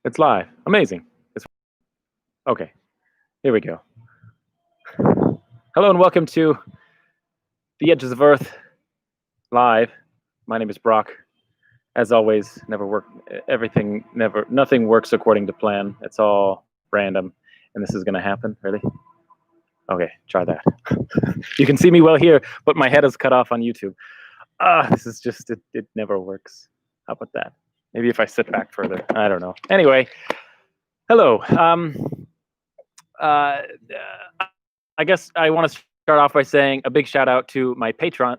It's live. Amazing. It's okay. Here we go. Hello and welcome to The Edges of Earth live. My name is Brock. As always, nothing works according to plan. It's all random, and this is going to happen. Really? Okay, try that. You can see me well here, but my head is cut off on YouTube. This is just it never works. How about that? Maybe if I sit back further. I don't know. Anyway, hello. I guess I want to start off by saying a big shout out to my patrons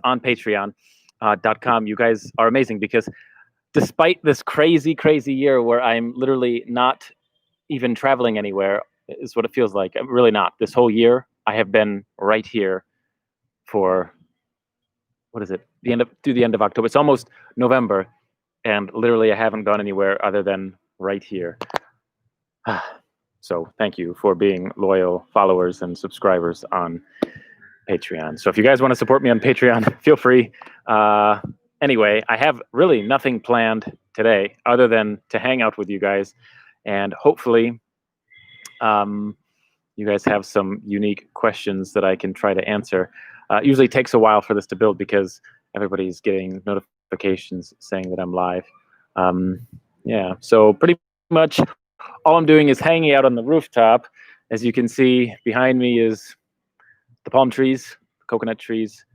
on Patreon.com. You guys are amazing because despite this crazy year where I'm literally not even traveling anywhere, is what it feels like. I'm really not. This whole year I have been right here for what is it? Through the end of October. It's almost November, and literally I haven't gone anywhere other than right here. So thank you for being loyal followers and subscribers on Patreon. So if you guys want to support me on Patreon, feel free. Anyway, I have really nothing planned today other than to hang out with you guys, and hopefully you guys have some unique questions that I can try to answer. It usually takes a while for this to build because everybody's getting notifications saying that I'm live. Yeah, so pretty much all I'm doing is hanging out on the rooftop. As you can see, behind me is the palm trees, coconut trees,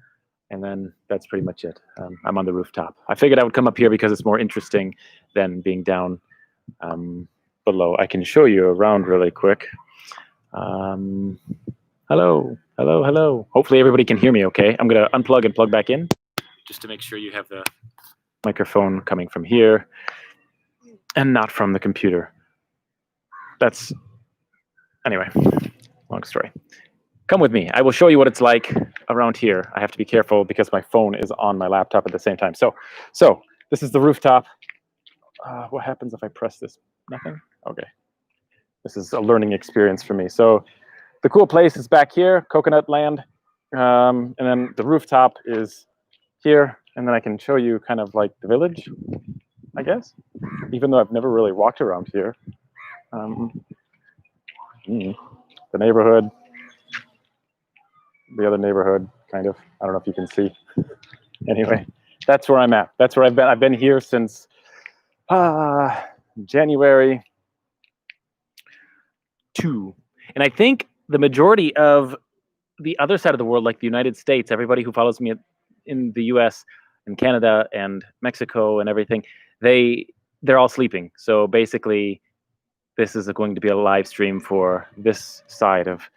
and then that's pretty much it. I'm on the rooftop. I figured I would come up here because it's more interesting than being down below. I can show you around really quick. Hello. Hopefully everybody can hear me okay. I'm going to unplug and plug back in just to make sure you have the microphone coming from here and not from the computer. Anyway, long story. Come with me. I will show you what it's like around here. I have to be careful because my phone is on my laptop at the same time. So this is the rooftop. What happens if I press this? Nothing? Okay. This is a learning experience for me. So the cool place is back here, coconut land. And then the rooftop is here. And then I can show you kind of like the village, I guess, even though I've never really walked around here. The neighborhood, the other neighborhood, kind of. I don't know if you can see. Anyway, that's where I'm at. That's where I've been. I've been here since January 2. And I think the majority of the other side of the world, like the United States, everybody who follows me in the US and Canada and Mexico and everything, they're all sleeping. So basically, this is going to be a live stream for this side of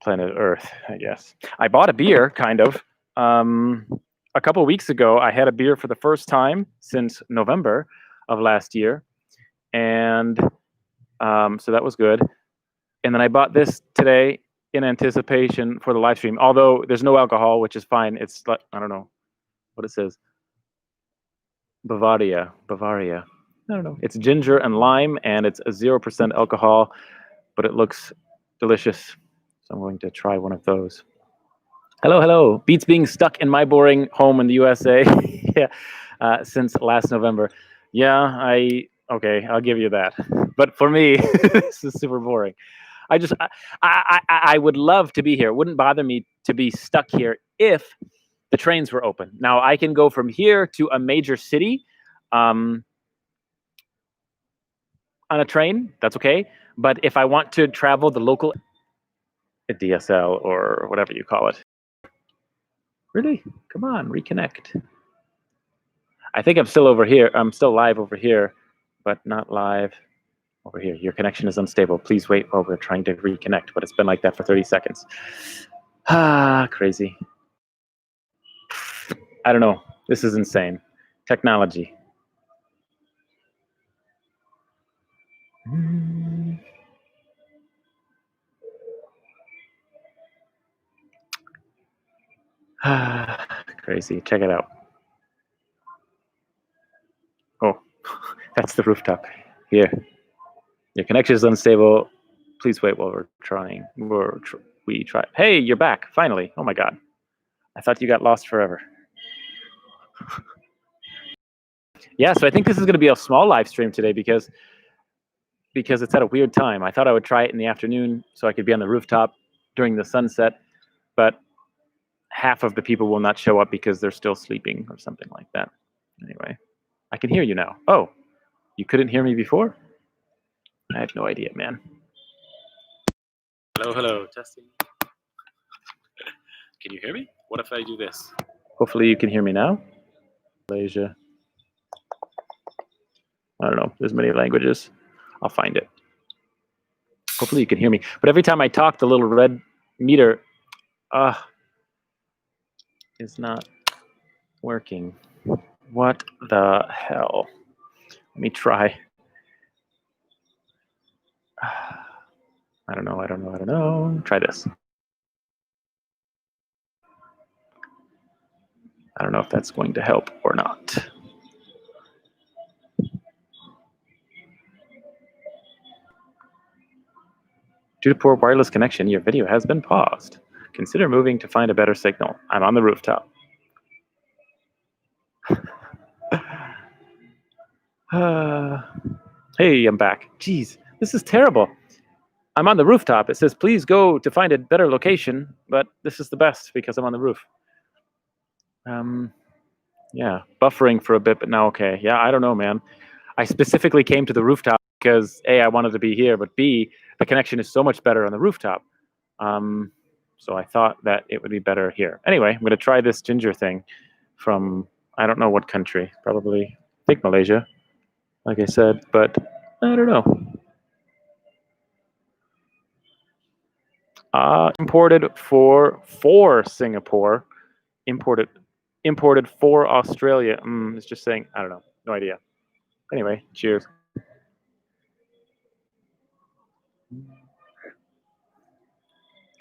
planet Earth, I guess. I bought a beer, kind of. A couple of weeks ago, I had a beer for the first time since November of last year. And so that was good. And then I bought this today in anticipation for the live stream, although there's no alcohol, which is fine. It's like, I don't know what it says. Bavaria. I don't know. It's ginger and lime, and it's a 0% alcohol, but it looks delicious. So I'm going to try one of those. Hello. Beats being stuck in my boring home in the USA yeah, since last November. Yeah, okay, I'll give you that. But for me, this is super boring. I would love to be here. It wouldn't bother me to be stuck here if the trains were open. Now, I can go from here to a major city on a train. That's okay. But if I want to travel the local DSL or whatever you call it. Really? Come on, reconnect. I think I'm still over here. I'm still live over here, but not live over here. Your connection is unstable. Please wait while we're trying to reconnect. But it's been like that for 30 seconds. Crazy. I don't know. This is insane. Technology. Crazy. Check it out. Oh, that's the rooftop. Here. Your connection is unstable. Please wait while we're trying. We try. Hey, you're back. Finally. Oh my God. I thought you got lost forever. Yeah, so I think this is going to be a small live stream today because it's at a weird time. I thought I would try it in the afternoon so I could be on the rooftop during the sunset, but half of the people will not show up because they're still sleeping or something like that. Anyway, I can hear you now. Oh, you couldn't hear me before? I have no idea, man. Hello, hello, testing. Can you hear me? What if I do this? Hopefully you can hear me now. Malaysia. I don't know. There's many languages. I'll find it. Hopefully you can hear me. But every time I talk, the little red meter is not working. What the hell? Let me try. I don't know. Try this. I don't know if that's going to help or not. Due to poor wireless connection, your video has been paused. Consider moving to find a better signal. I'm on the rooftop. Hey, I'm back. Jeez, this is terrible. I'm on the rooftop. It says, please go to find a better location, but this is the best because I'm on the roof. Yeah, buffering for a bit, but now okay. Yeah, I don't know, man. I specifically came to the rooftop because A, I wanted to be here, but B, the connection is so much better on the rooftop. So I thought that it would be better here. Anyway, I'm going to try this ginger thing from, I don't know what country, probably, I think Malaysia, like I said, but I don't know. Imported for Singapore, imported for Australia. It's just saying, I don't know, no idea. Anyway, cheers.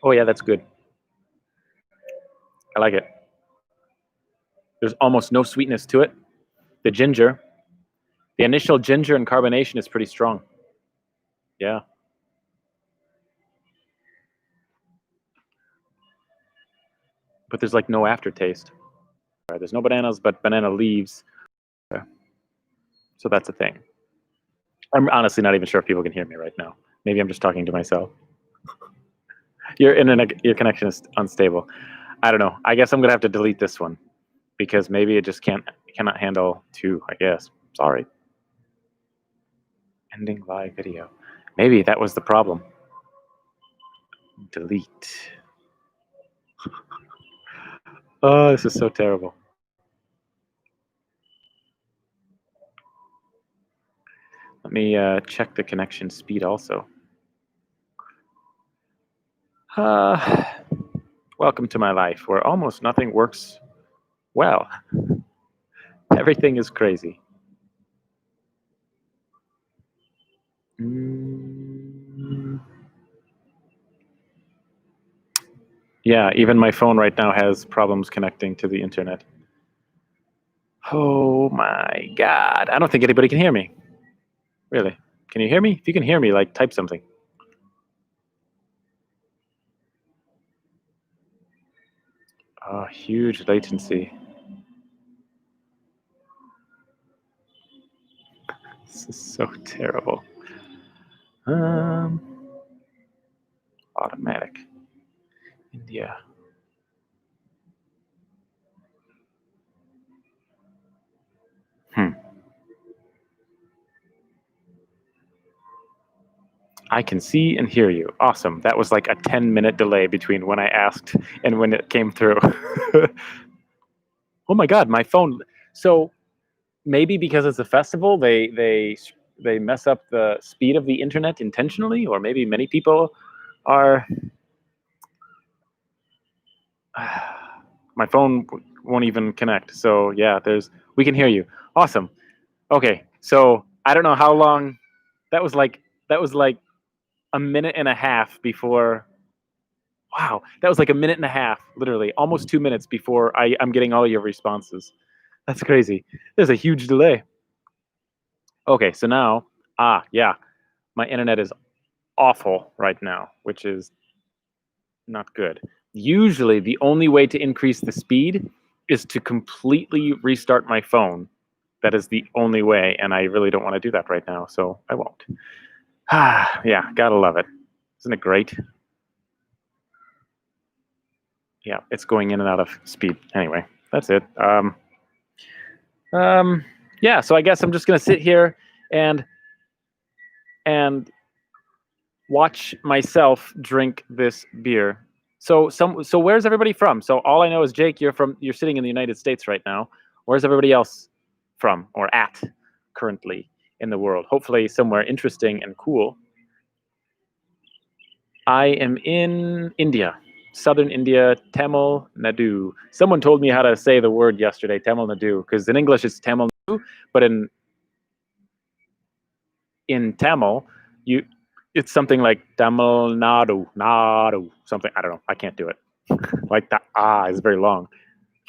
Oh yeah, that's good. I like it. There's almost no sweetness to it. The ginger, the initial ginger and carbonation is pretty strong. Yeah. But there's like no aftertaste. There's no bananas, but banana leaves. So that's a thing. I'm honestly not even sure if people can hear me right now. Maybe I'm just talking to myself. Your connection is unstable. I don't know. I guess I'm gonna have to delete this one because maybe it just cannot handle two. I guess. Sorry. Ending live video. Maybe that was the problem. Delete. Oh, this is so terrible. Let me check the connection speed also. Welcome to my life where almost nothing works well. Everything is crazy. Yeah, even my phone right now has problems connecting to the internet. Oh my God. I don't think anybody can hear me. Really? Can you hear me? If you can hear me, like, type something. Oh, huge latency. This is so terrible. Automatic. India. I can see and hear you. Awesome. That was like a 10-minute delay between when I asked and when it came through. Oh my God, my phone. So maybe because it's a festival, they mess up the speed of the internet intentionally, or maybe many people are. My phone won't even connect. So yeah, we can hear you. Awesome. Okay, so I don't know how long. That was like a minute and a half before. Wow, that was like a minute and a half, literally, almost 2 minutes before I'm getting all your responses. That's crazy. There's a huge delay. Okay, so now, yeah, my internet is awful right now, which is not good. Usually, the only way to increase the speed is to completely restart my phone That is the only way, and I really don't want to do that right now, so I won't. Yeah, gotta love it. Isn't it great? Yeah, it's going in and out of speed. Anyway, that's it. Yeah, so I guess I'm just gonna sit here and watch myself drink this beer. So where's everybody from? So all I know is Jake, you're sitting in the United States right now. Where's everybody else from or at currently in the world? Hopefully somewhere interesting and cool. I am in India, southern India, Tamil Nadu. Someone told me how to say the word yesterday, Tamil Nadu, because in English it's Tamil Nadu, but in Tamil, it's something like Tamil Nadu, something. I don't know. I can't do it. Like the is very long.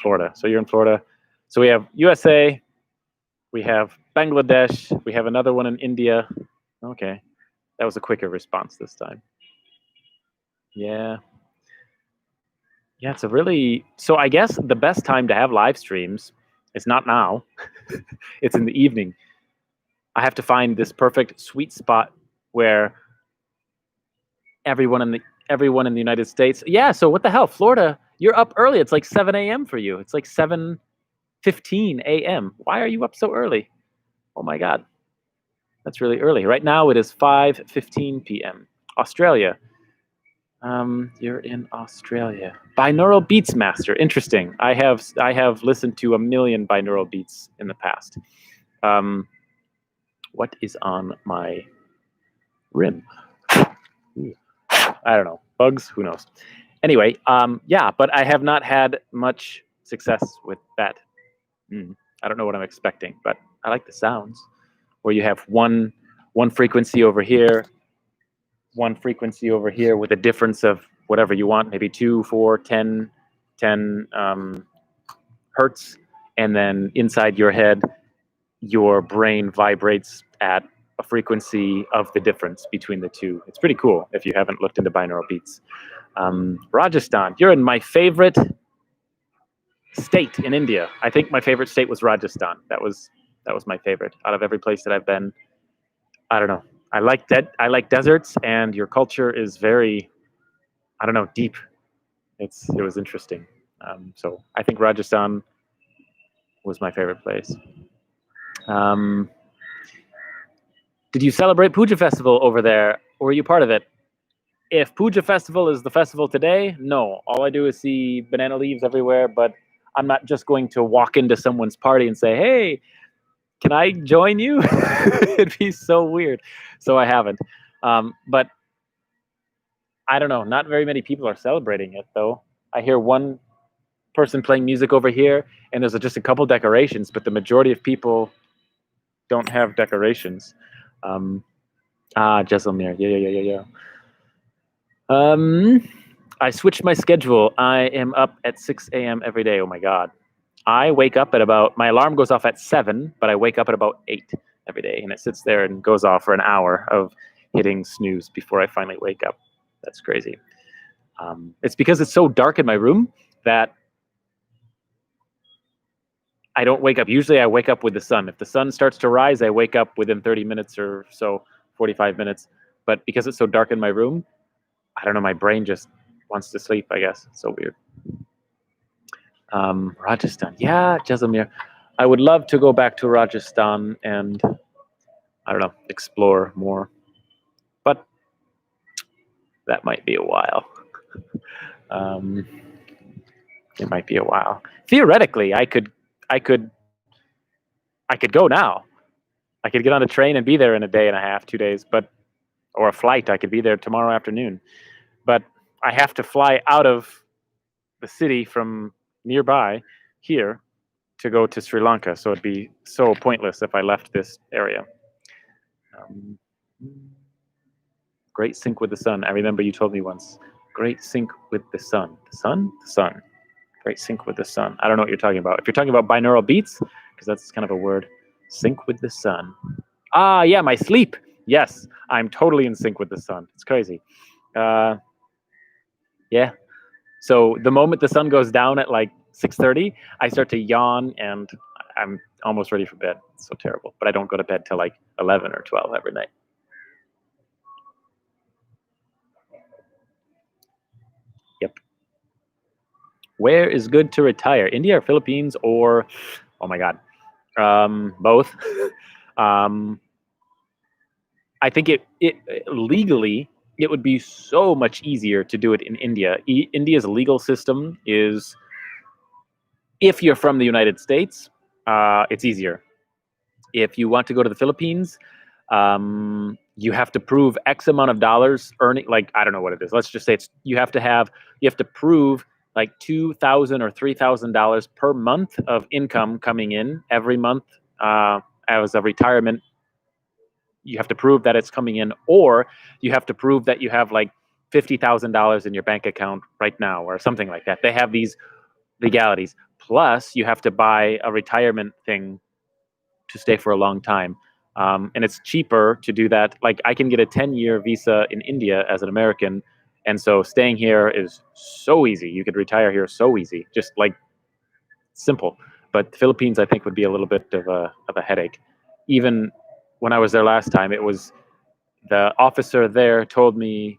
Florida. So you're in Florida. So we have USA, we have Bangladesh, we have another one in India. Okay, that was a quicker response this time. Yeah. Yeah, it's a really, so I guess the best time to have live streams is not now. It's in the evening. I have to find this perfect sweet spot where everyone in the United States. Yeah, so what the hell? Florida, you're up early. It's like 7 a.m. for you. It's like 7:15 a.m. Why are you up so early? Oh my God. That's really early. Right now it is 5:15 p.m. Australia. You're in Australia. Binaural Beats Master. Interesting. I have listened to a million binaural beats in the past. What is on my rim? I don't know. Bugs? Who knows? Anyway, yeah, but I have not had much success with that. I don't know what I'm expecting, but I like the sounds where you have one frequency over here, one frequency over here with a difference of whatever you want, maybe 2, 4, 10 hertz, and then inside your head, your brain vibrates at a frequency of the difference between the two. It's pretty cool if you haven't looked into binaural beats. Rajasthan, you're in my favorite state in India. I think my favorite state was Rajasthan. That was my favorite out of every place that I've been. I don't know. I like deserts, and your culture is very, I don't know, deep. It was interesting. So I think Rajasthan was my favorite place. Did you celebrate Puja Festival over there, or were you part of it? If Puja Festival is the festival today, no. All I do is see banana leaves everywhere, but I'm not just going to walk into someone's party and say, hey, can I join you? It'd be so weird. So I haven't. But I don't know. Not very many people are celebrating it, though. I hear one person playing music over here, and there's just a couple decorations, but the majority of people don't have decorations. Jaisalmer. Yeah. I switched my schedule. I am up at 6 a.m. every day. Oh my God. I wake up at my alarm goes off at 7, but I wake up at about 8 every day, and it sits there and goes off for an hour of hitting snooze before I finally wake up. That's crazy. It's because it's so dark in my room that I don't wake up. Usually I wake up with the sun. If the sun starts to rise, I wake up within 30 minutes or so, 45 minutes. But because it's so dark in my room, I don't know, my brain just wants to sleep, I guess. It's so weird. Rajasthan. Yeah, Jaisalmer. I would love to go back to Rajasthan and, I don't know, explore more. But that might be a while. It might be a while. Theoretically, I could go now. I could get on a train and be there in a day and a half, 2 days, or a flight. I could be there tomorrow afternoon. But I have to fly out of the city from nearby here to go to Sri Lanka. So it'd be so pointless if I left this area. Great sync with the sun. I remember you told me once. Great sync with the sun. The sun? The sun. Great sync with the sun. I don't know what you're talking about. If you're talking about binaural beats, because that's kind of a word. Sync with the sun. Yeah, my sleep. Yes, I'm totally in sync with the sun. It's crazy. Yeah. So the moment the sun goes down at like 6:30, I start to yawn and I'm almost ready for bed. It's so terrible. But I don't go to bed till like 11 or 12 every night. Yep. Where is good to retire? India or Philippines or, oh my God, both. um, I think it legally it would be so much easier to do it in India. India's legal system is, if you're from the United States, it's easier. If you want to go to the Philippines, you have to prove X amount of dollars earning. Like, I don't know what it is. Let's just say you have to prove like $2,000 or $3,000 per month of income coming in every month as a retirement. You have to prove that it's coming in, or you have to prove that you have like $50,000 in your bank account right now, or something like that. They have these legalities. Plus, you have to buy a retirement thing to stay for a long time. And it's cheaper to do that. Like, I can get a 10-year visa in India as an American. And so staying here is so easy. You could retire here so easy, just like simple. But the Philippines, I think, would be a little bit of a headache. Even when I was there last time, it was the officer there told me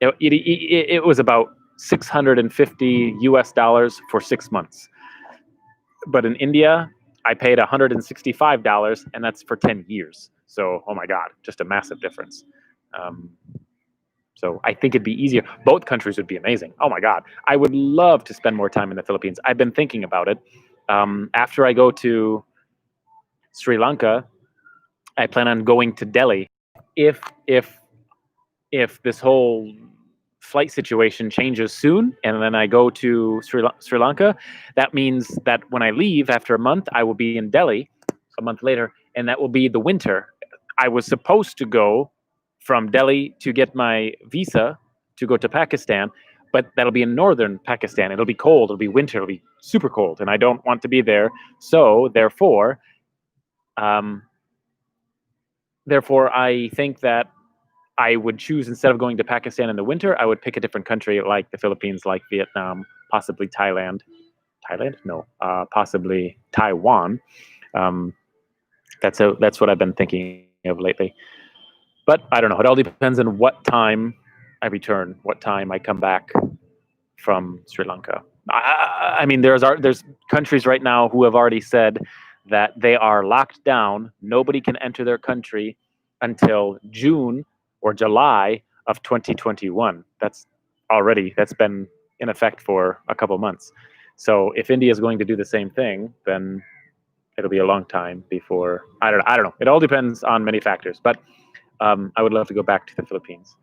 it was about 650 US dollars for 6 months. But in India, I paid $165, and that's for 10 years. So, oh my God, just a massive difference. So I think it'd be easier. Both countries would be amazing. Oh my God, I would love to spend more time in the Philippines. I've been thinking about it. After I go to Sri Lanka, I plan on going to Delhi. If this whole flight situation changes soon, and then I go to Sri Lanka, that means that when I leave after a month, I will be in Delhi a month later, and that will be the winter. I was supposed to go from Delhi to get my visa to go to Pakistan, but that'll be in northern Pakistan. It'll be cold. It'll be winter. It'll be super cold, and I don't want to be there. So therefore, I think that I would choose, instead of going to Pakistan in the winter, I would pick a different country like the Philippines, like Vietnam, possibly Thailand. Thailand? No, possibly Taiwan. That's what I've been thinking of lately. But I don't know. It all depends on what time I return, what time I come back from Sri Lanka. I mean, there's countries right now who have already said that they are locked down. Nobody can enter their country until June or July of 2021. That's been in effect for a couple months. So if India is going to do the same thing, then it'll be a long time before. I don't know. It all depends on many factors. But I would love to go back to the Philippines.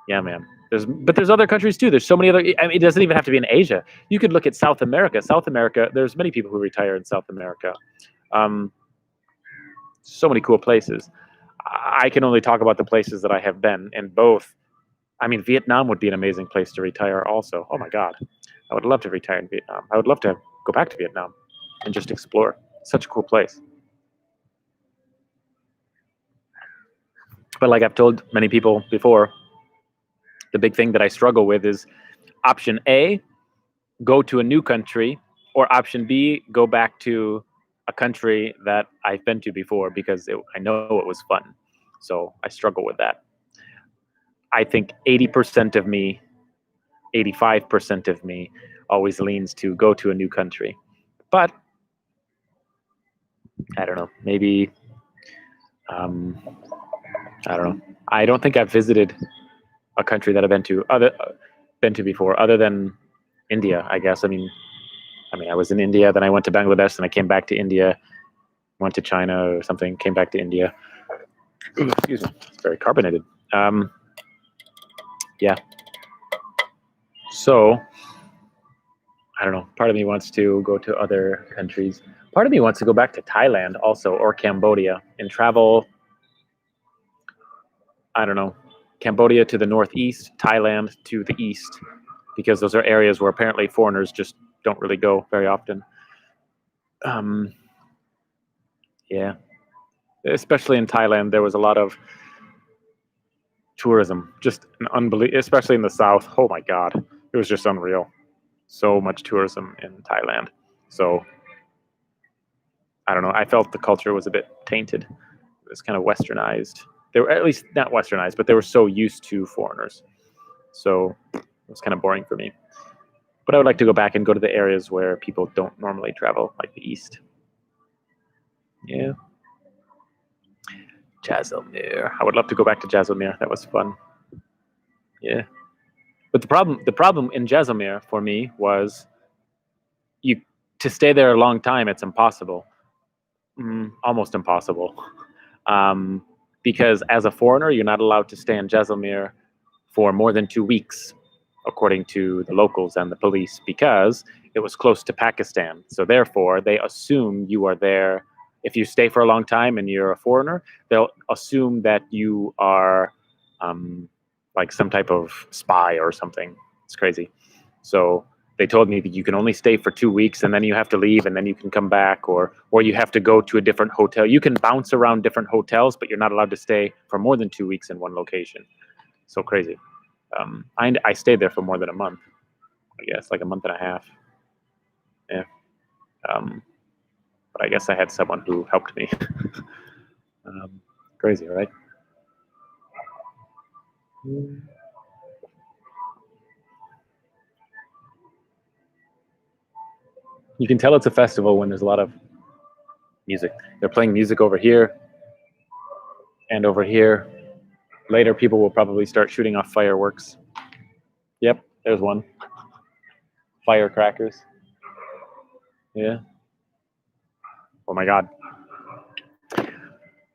Yeah, man. There's other countries too. There's so many other. I mean, it doesn't even have to be in Asia. You could look at South America. South America. There's many people who retire in South America. So many cool places. I can only talk about the places that I have been, and both. I mean, Vietnam would be an amazing place to retire also. Oh my God, I would love to retire in Vietnam. I would love to go back to Vietnam and just explore. Such a cool place. But like I've told many people before, the big thing that I struggle with is option A, go to a new country, or option B, go back to a country that I've been to before because I know it was fun. So I struggle with that. I think 80% of me, 85% of me always leans to go to a new country. But I don't know, maybe, I don't know. I don't think I've visited a country that I've been to before, other than India, I guess. I mean, I was in India, then I went to Bangladesh, then I came back to India, went to China or something, came back to India. Ooh, excuse me, it's very carbonated. Yeah. So, I don't know. Part of me wants to go to other countries. Part of me wants to go back to Thailand also, or Cambodia, and travel, I don't know, Cambodia to the northeast, Thailand to the east, because those are areas where apparently foreigners just don't really go very often. Yeah. Especially in Thailand, there was a lot of tourism, just an unbelievable, especially in the south. Oh my God, it was just unreal. so much tourism in Thailand. So I don't know. I felt the culture was a bit tainted. It was kind of westernized. They were, at least not westernized, but they were so used to foreigners. So it was kind of boring for me. But I would like to go back and go to the areas where people don't normally travel, like the East. Yeah. Jaisalmer. I would love to go back to Jaisalmer. That was fun. Yeah. But the problem in Jaisalmer for me was you to stay there a long time. It's impossible, almost impossible, because as a foreigner, you're not allowed to stay in Jaisalmer for more than 2 weeks, according to the locals and the police, because it was close to Pakistan. So therefore, they assume you are there. If you stay for a long time and you're a foreigner, they'll assume that you are like some type of spy or something. It's crazy. So they told me that you can only stay for 2 weeks and then you have to leave and then you can come back, or you have to go to a different hotel. You can bounce around different hotels, but you're not allowed to stay for more than 2 weeks in one location. So crazy. I stayed there for more than a month, I guess, like a month and a half. Yeah. But I guess I had someone who helped me. Crazy, right? You can tell it's a festival when there's a lot of music. They're playing music over here and over here. Later, people will probably start shooting off fireworks. Yep, there's one. Firecrackers. Yeah. Oh my God.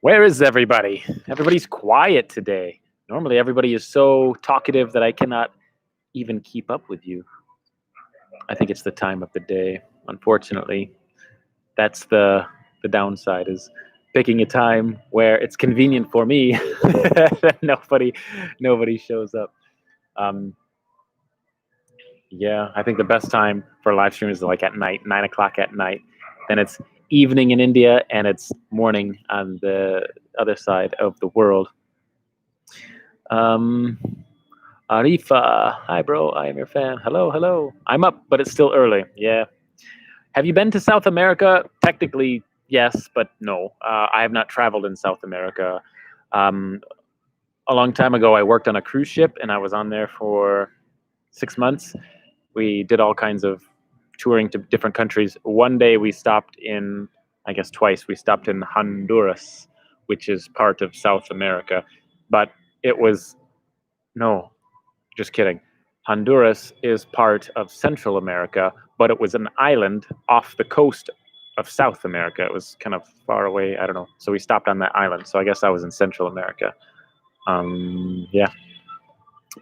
Where is everybody? Everybody's quiet today. Normally, everybody is so talkative that I cannot even keep up with you. I think it's the time of the day. Unfortunately, that's the downside, is picking a time where it's convenient for me. nobody shows up. Yeah, I think the best time for a live stream is like at night, 9 o'clock at night. Then it's evening in India and it's morning on the other side of the world. Arifa, hi bro, I am your fan. Hello. I'm up, but it's still early. Yeah. Have you been to South America? Technically, yes, but no. I have not traveled in South America. A long time ago, I worked on a cruise ship and I was on there for 6 months. We did all kinds of touring to different countries. One day we stopped in, I guess twice, we stopped in Honduras, which is part of South America. But it was, no, just kidding. Honduras is part of Central America, but it was an island off the coast of South America. It was kind of far away. I don't know. So we stopped on that island. So I guess I was in Central America. Yeah.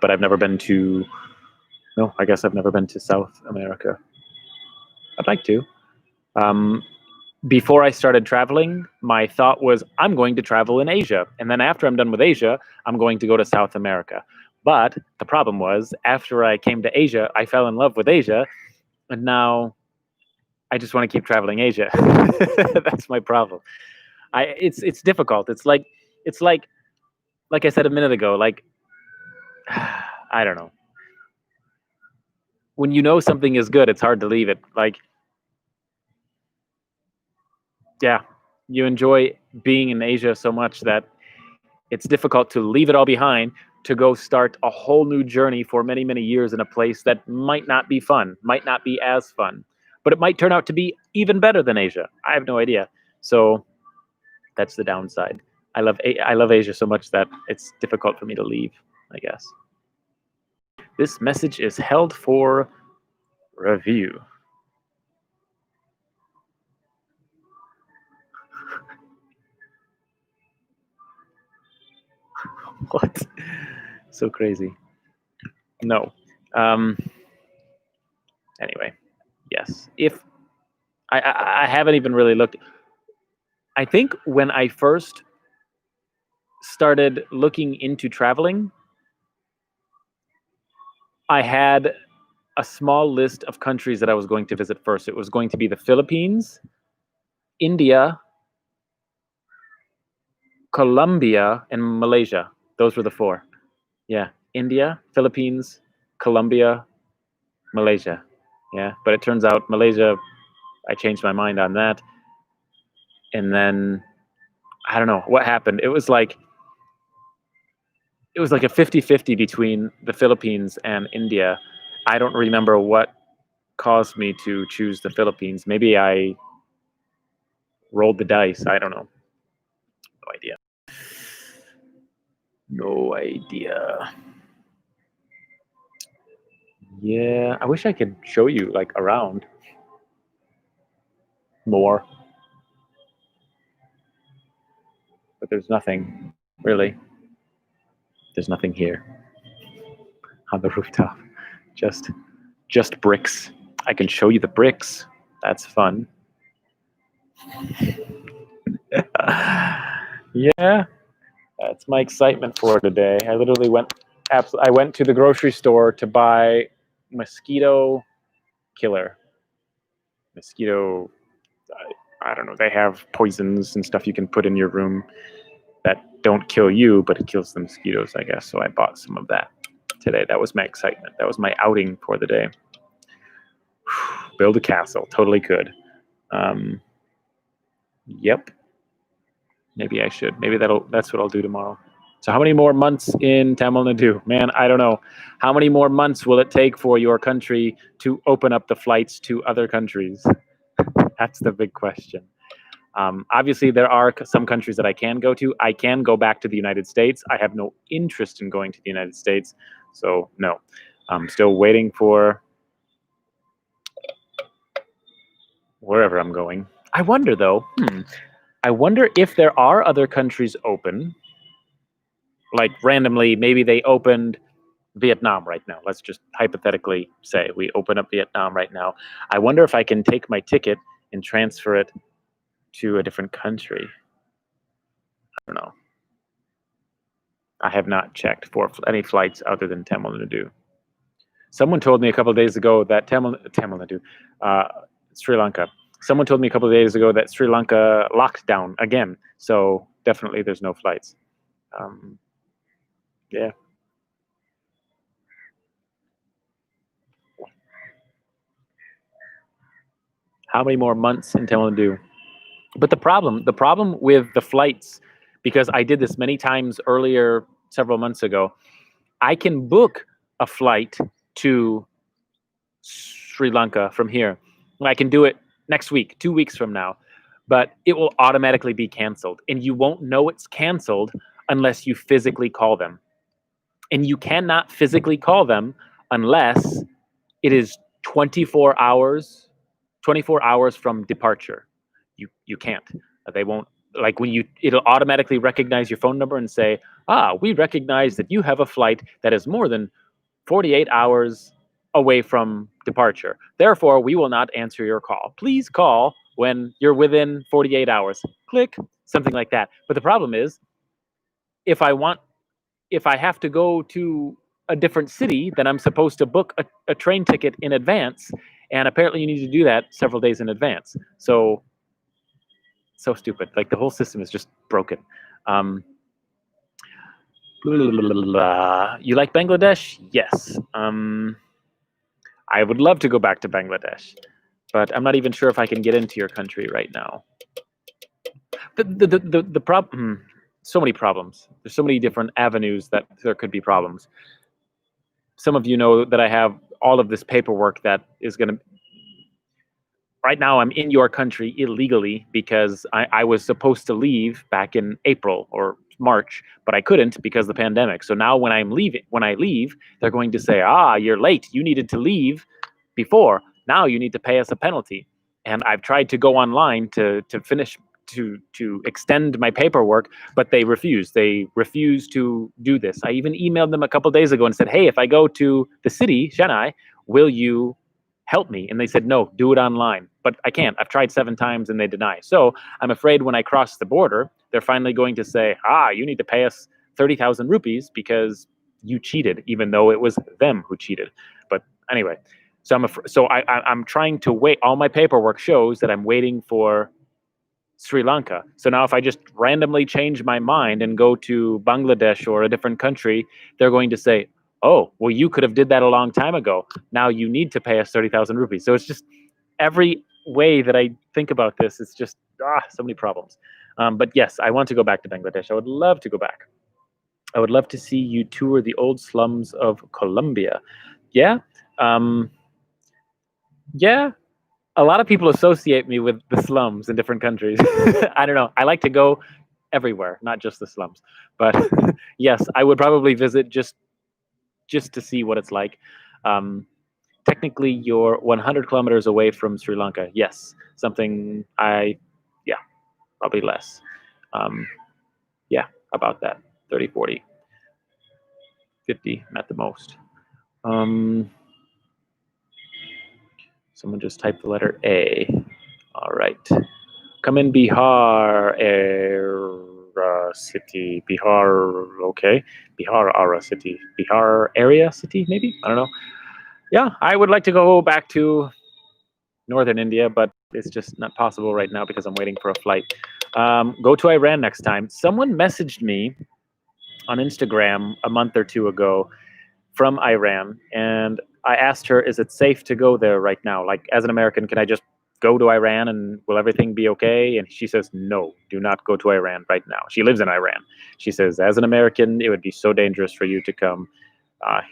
But I've never been to, no, I guess I've never been to South America. I'd like to. Before I started traveling, my thought was, I'm going to travel in Asia. And then after I'm done with Asia, I'm going to go to South America. But the problem was, after I came to Asia, I fell in love with Asia. And now I just want to keep traveling Asia. That's my problem. It's difficult. It's like I said a minute ago, like, I don't know. When you know something is good, it's hard to leave it. Like, yeah, you enjoy being in Asia so much that it's difficult to leave it all behind to go start a whole new journey for many, many years in a place that might not be fun, might not be as fun, but it might turn out to be even better than Asia. I have no idea. So that's the downside. I love Asia so much that it's difficult for me to leave, I guess. This message is held for review. What? So crazy. No. Anyway, yes. If I haven't even really looked. I think when I first started looking into traveling, I had a small list of countries that I was going to visit first. It was going to be the Philippines, India, Colombia, and Malaysia. Those were the 4. Yeah, India, Philippines, Colombia, Malaysia. Yeah, but it turns out Malaysia, I changed my mind on that. And then I don't know what happened. It was like a 50-50 between the Philippines and India. I don't remember what caused me to choose the Philippines. Maybe I rolled the dice. I don't know. No idea. No idea. Yeah, I wish I could show you like around more, but there's nothing really. There's nothing here on the rooftop. Just just bricks. I can show you the bricks. That's fun. Yeah, that's my excitement for today. I literally went. I went to the grocery store to buy mosquito killer. Mosquito. I don't know. They have poisons and stuff you can put in your room that don't kill you, but it kills the mosquitoes, I guess. So I bought some of that today. That was my excitement. That was my outing for the day. Build a castle. Totally could. Yep. Maybe I should. Maybe that's what I'll do tomorrow. So how many more months in Tamil Nadu? Man, I don't know. How many more months will it take for your country to open up the flights to other countries? That's the big question. Obviously, there are some countries that I can go to. I can go back to the United States. I have no interest in going to the United States. So, no. I'm still waiting for wherever I'm going. I wonder, though, I wonder if there are other countries open, like randomly, maybe they opened Vietnam right now. Let's just hypothetically say we open up Vietnam right now. I wonder if I can take my ticket and transfer it to a different country. I don't know. I have not checked for any flights other than Tamil Nadu. Someone told me a couple of days ago that Tamil Nadu, Sri Lanka. Someone told me a couple of days ago that Sri Lanka locked down again. So definitely there's no flights. Yeah. How many more months in Tamil Nadu? But the problem with the flights, because I did this many times earlier, several months ago, I can book a flight to Sri Lanka from here. I can do it next week, 2 weeks from now, but it will automatically be canceled. And you won't know it's canceled unless you physically call them. And you cannot physically call them unless it is 24 hours 24 hours from departure. You can't. They won't, like, when you, it'll automatically recognize your phone number and say, we recognize that you have a flight that is more than 48 hours away from departure. Therefore, we will not answer your call. Please call when you're within 48 hours. Click, something like that. But the problem is, if I have to go to a different city, then I'm supposed to book a train ticket in advance. And apparently you need to do that several days in advance. So stupid. Like, the whole system is just broken. You like Bangladesh? Yes. I would love to go back to Bangladesh, but I'm not even sure if I can get into your country right now. The problem, so many problems. There's so many different avenues that there could be problems. Some of you know that I have all of this paperwork that is going to. Right now, I'm in your country illegally because I was supposed to leave back in April or March, but I couldn't because of the pandemic. So now when I leave, they're going to say, you're late. You needed to leave before. Now you need to pay us a penalty. And I've tried to go online to finish to extend my paperwork, but they refuse. They refuse to do this. I even emailed them a couple of days ago and said, hey, if I go to the city, Chennai, will you help me? And they said, no, do it online. But I can't. I've tried 7 times and they deny. So I'm afraid when I cross the border, they're finally going to say, you need to pay us 30,000 rupees because you cheated, even though it was them who cheated. But anyway, so I'm trying to wait. All my paperwork shows that I'm waiting for Sri Lanka. So now if I just randomly change my mind and go to Bangladesh or a different country, they're going to say, oh, well, you could have did that a long time ago. Now you need to pay us 30,000 rupees. So it's just every way that I think about this, it's just so many problems. But yes, I want to go back to Bangladesh. I would love to go back. I would love to see you tour the old slums of Colombia. Yeah, um, yeah. A lot of people associate me with the slums in different countries. I don't know. I like to go everywhere, not just the slums. But yes, I would probably visit just to see what it's like. Um, Technically, you're 100 kilometers away from Sri Lanka. Yes, something yeah, probably less. Um, yeah, about that, 30, 40, 50 at the most. Um, Someone just typed the letter A. All right. Come in Bihar Era City. Bihar, okay. Bihar Ara City. Bihar Area City, maybe? I don't know. Yeah, I would like to go back to northern India, but it's just not possible right now because I'm waiting for a flight. Go to Iran next time. Someone messaged me on Instagram a month or two ago from Iran, and I asked her, "Is it safe to go there right now? Like, as an American, can I just go to Iran and will everything be okay?" And she says, "No, do not go to Iran right now." She lives in Iran. She says, "As an American, it would be so dangerous for you to come."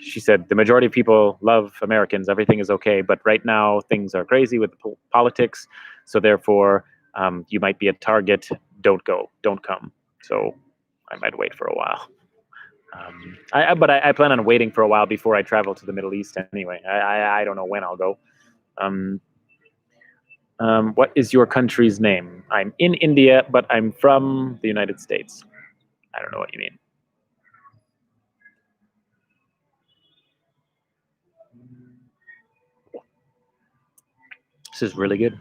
She said, "The majority of people love Americans. Everything is okay, but right now things are crazy with the politics. So therefore, you might be a target. Don't go. Don't come." So I might wait for a while. But I plan on waiting for a while before I travel to the Middle East anyway. I don't know when I'll go. Um, what is your country's name? I'm in India, but I'm from the United States. I don't know what you mean. This is really good.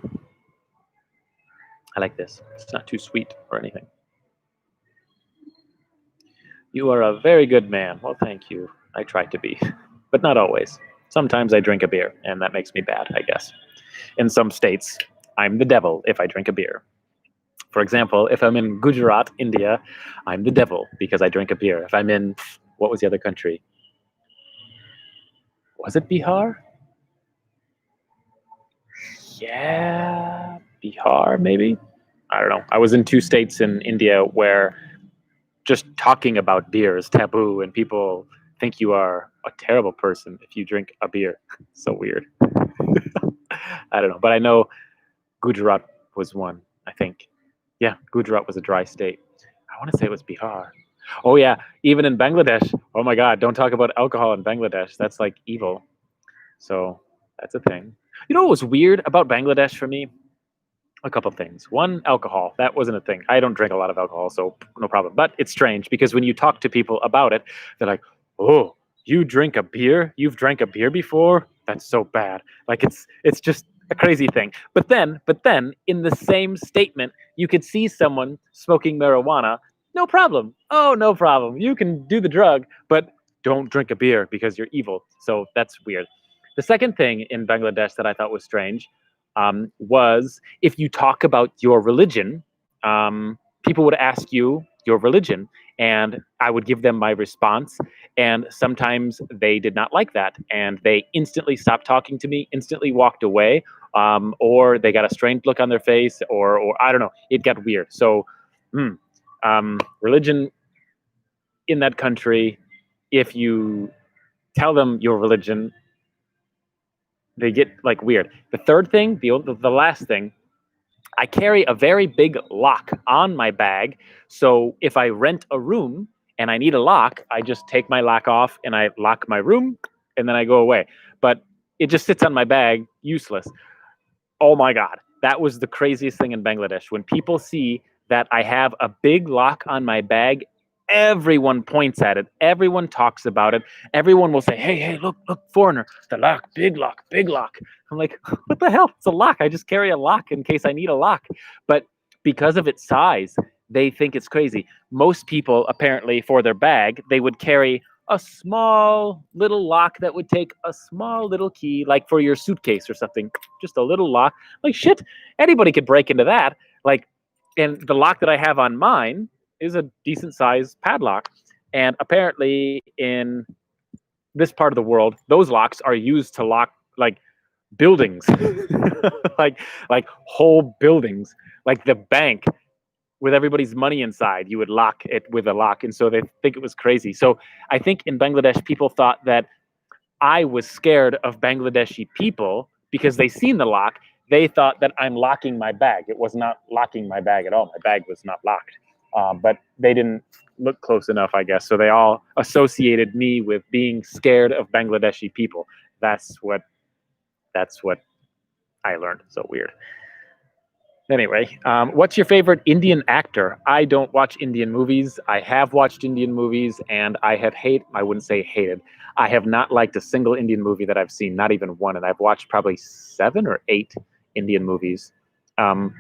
I like this. It's not too sweet or anything. You are a very good man. Well, thank you. I try to be, but not always. Sometimes I drink a beer, and that makes me bad, I guess. In some states, I'm the devil if I drink a beer. For example, if I'm in Gujarat, India, I'm the devil because I drink a beer. If I'm in, what was the other country? Was it Bihar? Yeah, Bihar, maybe? I don't know. I was in two states in India where just talking about beer is taboo and people think you are a terrible person if you drink a beer. So weird. I don't know. But I know Gujarat was one, I think. Yeah, Gujarat was a dry state. I want to say it was Bihar. Oh yeah, even in Bangladesh. Oh my God, don't talk about alcohol in Bangladesh. That's like evil. So that's a thing. You know what was weird about Bangladesh for me? A couple things. One, alcohol. That wasn't a thing. I don't drink a lot of alcohol, so no problem. But it's strange because when you talk to people about it, they're like, "Oh, you drink a beer? You've drank a beer before? That's so bad." Like it's just a crazy thing. But then in the same statement, you could see someone smoking marijuana. No problem. Oh, no problem. You can do the drug, but don't drink a beer because you're evil. So that's weird. The second thing in Bangladesh that I thought was strange was if you talk about your religion, people would ask you your religion, and I would give them my response. And sometimes they did not like that, and they instantly stopped talking to me, instantly walked away, or they got a strange look on their face, or I don't know. It got weird. So, religion in that country, if you tell them your religion, they get like weird. The third thing, the last thing, I carry a very big lock on my bag. So if I rent a room and I need a lock, I just take my lock off and I lock my room and then I go away. But it just sits on my bag, useless. Oh my God. That was the craziest thing in Bangladesh. When people see that I have a big lock on my bag, everyone points at it. Everyone talks about it. Everyone will say, "Hey, hey, look, look, foreigner, the lock, big lock, big lock." I'm like, what the hell? It's a lock. I just carry a lock in case I need a lock. But because of its size, they think it's crazy. Most people, apparently, for their bag, they would carry a small little lock that would take a small little key, like for your suitcase or something, just a little lock. Like, shit, anybody could break into that. Like, and the lock that I have on mine is a decent sized padlock. And apparently, in this part of the world, those locks are used to lock like buildings, like whole buildings, like the bank with everybody's money inside. You would lock it with a lock, and so they think it was crazy. So I think in Bangladesh, people thought that I was scared of Bangladeshi people because they seen the lock. They thought that I'm locking my bag. It was not locking my bag at all. My bag was not locked. But they didn't look close enough, I guess. So they all associated me with being scared of Bangladeshi people. That's what I learned. So weird. Anyway, what's your favorite Indian actor? I don't watch Indian movies. I have watched Indian movies, and I wouldn't say hated. I have not liked a single Indian movie that I've seen, not even one. And I've watched probably 7 or 8 Indian movies. Um,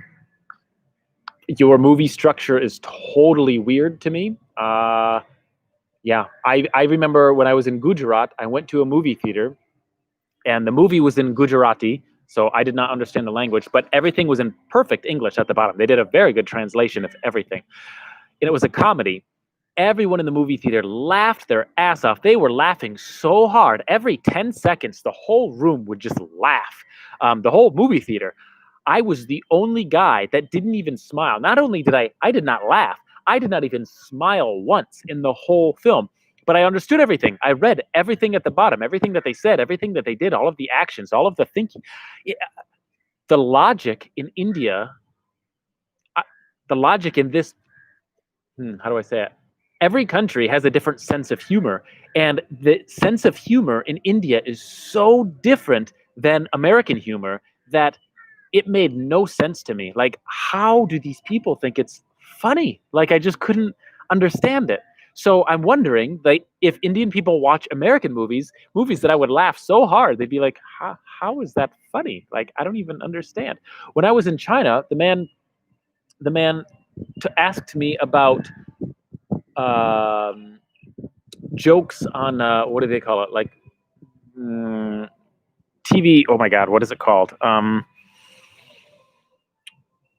your movie structure is totally weird to me. Yeah, I remember when I was in Gujarat, I went to a movie theater, and the movie was in Gujarati, so I did not understand the language, but everything was in perfect English at the bottom. They did a very good translation of everything. And it was a comedy. Everyone in the movie theater laughed their ass off. They were laughing so hard. Every 10 seconds, the whole room would just laugh. The whole movie theater. I was the only guy that didn't even smile. Not only did I did not laugh, I did not even smile once in the whole film. But I understood everything. I read everything at the bottom, everything that they said, everything that they did, all of the actions, all of the thinking. It, the logic in India, the logic in this, how do I say it? Every country has a different sense of humor. And the sense of humor in India is so different than American humor that it made no sense to me. Like, how do these people think it's funny? Like, I just couldn't understand it. So I'm wondering, like, if Indian people watch American movies that I would laugh so hard, they'd be like, how is that funny? Like, I don't even understand. When I was in China, the man asked me about jokes on what do they call it? Like TV. Oh my God, what is it called?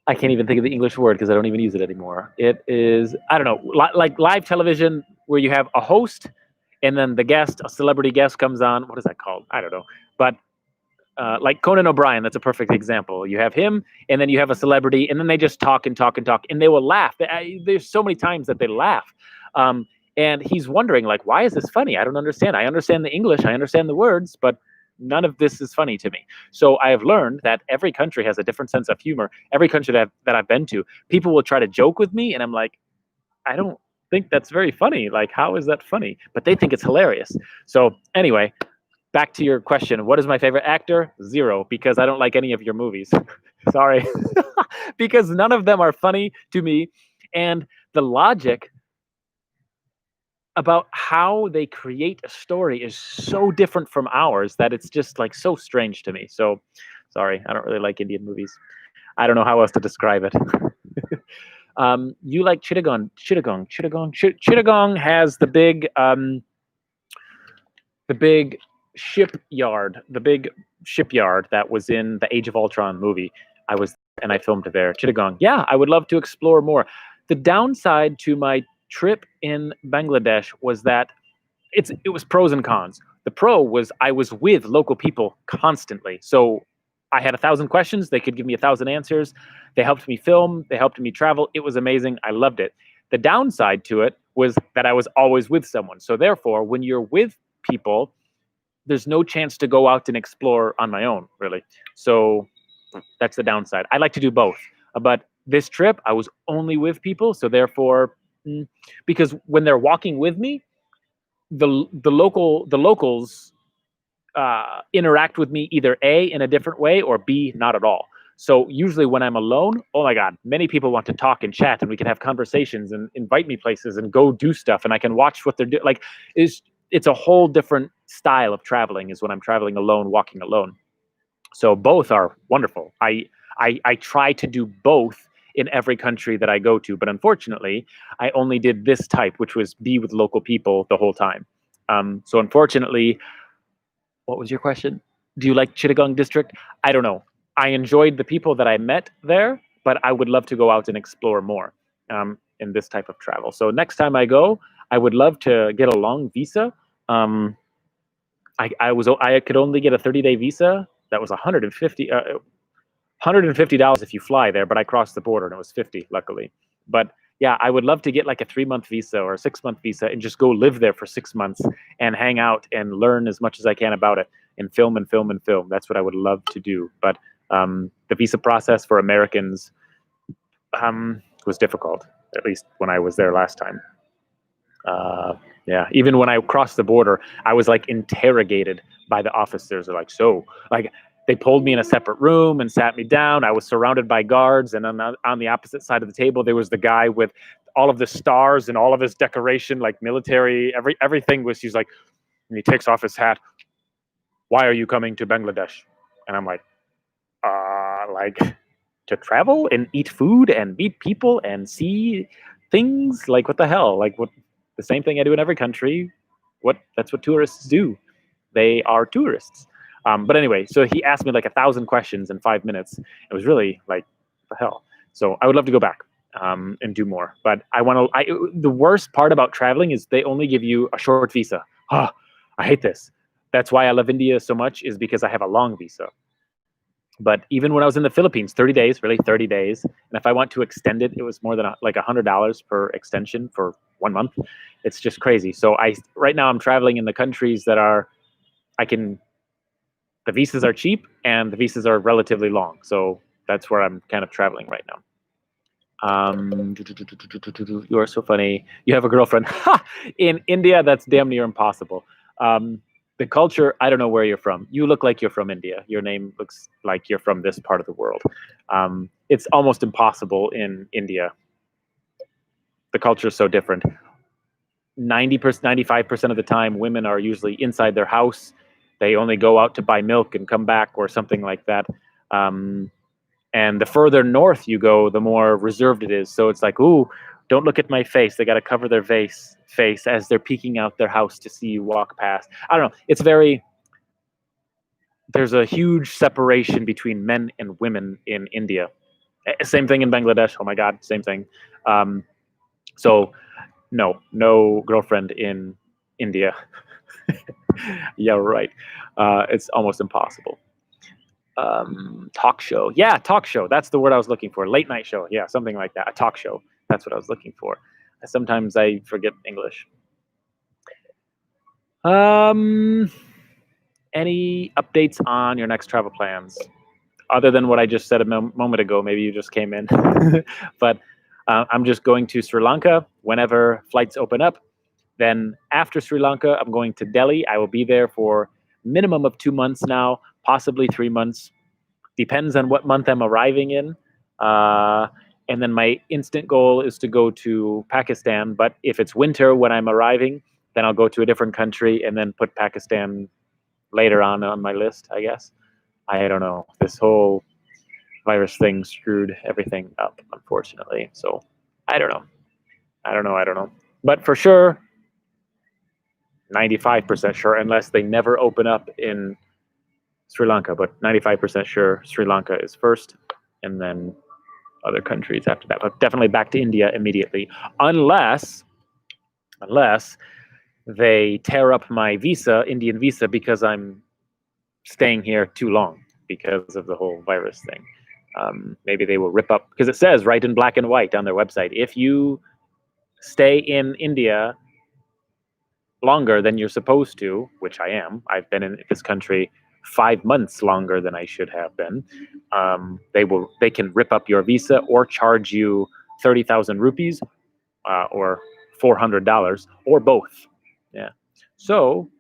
I can't even think of the English word because I don't even use it anymore. It is, I don't know, like live television where you have a host and then the guest, a celebrity guest comes on. What is that called? I don't know. But like Conan O'Brien, that's a perfect example. You have him and then you have a celebrity and then they just talk and talk and talk and they will laugh. There's so many times that they laugh. And he's wondering, like, why is this funny? I don't understand. I understand the English. I understand the words, but none of this is funny to me. So I have learned that every country has a different sense of humor. Every country that I've been to, people will try to joke with me, and I'm like, I don't think that's very funny. Like, how is that funny? But they think it's hilarious. So anyway, back to your question. What is my favorite actor? 0, because I don't like any of your movies. Sorry. Because none of them are funny to me. And the logic about how they create a story is so different from ours that it's just like so strange to me. So sorry, I don't really like Indian movies. I don't know how else to describe it. You like Chittagong. Chittagong has the big shipyard, that was in the Age of Ultron movie. I filmed there. Chittagong. Yeah, I would love to explore more. The downside to my trip in Bangladesh was that it was pros and cons. The pro was I was with local people constantly. So I had 1,000 questions. They could give me 1,000 answers. They helped me film. They helped me travel. It was amazing. I loved it. The downside to it was that I was always with someone. So therefore, when you're with people, there's no chance to go out and explore on my own, really. So that's the downside. I like to do both. But this trip, I was only with people. So therefore, because when they're walking with me, the locals interact with me either A, in a different way, or B, not at all. So usually when I'm alone, oh my God, many people want to talk and chat, and we can have conversations and invite me places and go do stuff, and I can watch what they're doing. Like, it's a whole different style of traveling is when I'm traveling alone, walking alone. So both are wonderful. I try to do both in every country that I go to, but unfortunately, I only did this type, which was be with local people the whole time. So unfortunately, what was your question? Do you like Chittagong district? I don't know. I enjoyed the people that I met there, but I would love to go out and explore more in this type of travel. So next time I go, I would love to get a long visa. I could only get a 30-day visa. That was $150 if you fly there, but I crossed the border and it was 50, luckily. But yeah, I would love to get like a 3-month visa or a 6-month visa and just go live there for 6 months and hang out and learn as much as I can about it and film and film and film. That's what I would love to do. But the visa process for Americans was difficult, at least when I was there last time. Yeah, even when I crossed the border, I was like interrogated by the officers. They're like, so, like, they pulled me in a separate room and sat me down. I was surrounded by guards, and on the opposite side of the table, there was the guy with all of the stars and all of his decoration, like military. Everything was. He's like, and he takes off his hat. Why are you coming to Bangladesh? And I'm like to travel and eat food and meet people and see things. Like, what the hell? Like, what? The same thing I do in every country. That's what tourists do. They are tourists. But anyway, so he asked me like 1,000 questions in 5 minutes. It was really like, what the hell? So I would love to go back and do more. But the worst part about traveling is they only give you a short visa. I hate this. That's why I love India so much, is because I have a long visa. But even when I was in the Philippines, 30 days, really 30 days. And if I want to extend it, it was more than like $100 per extension for 1 month. It's just crazy. So right now I'm traveling in the countries that the visas are cheap and the visas are relatively long. So that's where I'm kind of traveling right now. You are so funny. You have a girlfriend. In India, that's damn near impossible. The culture, I don't know where you're from. You look like you're from India. Your name looks like you're from this part of the world. It's almost impossible in India. The culture is so different. 90%, 95% of the time, women are usually inside their house. They only go out to buy milk and come back or something like that. And the further north you go, the more reserved it is. So it's like, ooh, don't look at my face. They got to cover their face as they're peeking out their house to see you walk past. I don't know. There's a huge separation between men and women in India. Same thing in Bangladesh. Oh my God, same thing. So no girlfriend in India. Yeah, right. It's almost impossible. Talk show. Yeah, talk show. That's the word I was looking for. Late night show. Yeah, something like that. A talk show. That's what I was looking for. Sometimes I forget English. Any updates on your next travel plans? Other than what I just said a moment ago, maybe you just came in. But I'm just going to Sri Lanka whenever flights open up. Then after Sri Lanka, I'm going to Delhi. I will be there for minimum of 2 months now, possibly 3 months. Depends on what month I'm arriving in. And then my instant goal is to go to Pakistan. But if it's winter when I'm arriving, then I'll go to a different country and then put Pakistan later on my list, I guess. I don't know. This whole virus thing screwed everything up, unfortunately. So I don't know. But for sure, 95% sure, unless they never open up in Sri Lanka. But 95% sure Sri Lanka is first, and then other countries after that. But definitely back to India immediately, unless they tear up my visa, Indian visa, because I'm staying here too long because of the whole virus thing. Maybe they will rip up, because it says right in black and white on their website, if you stay in India longer than you're supposed to, which I am. I've been in this country 5 months longer than I should have been. They can rip up your visa or charge you 30,000 rupees or $400 or both. Yeah. So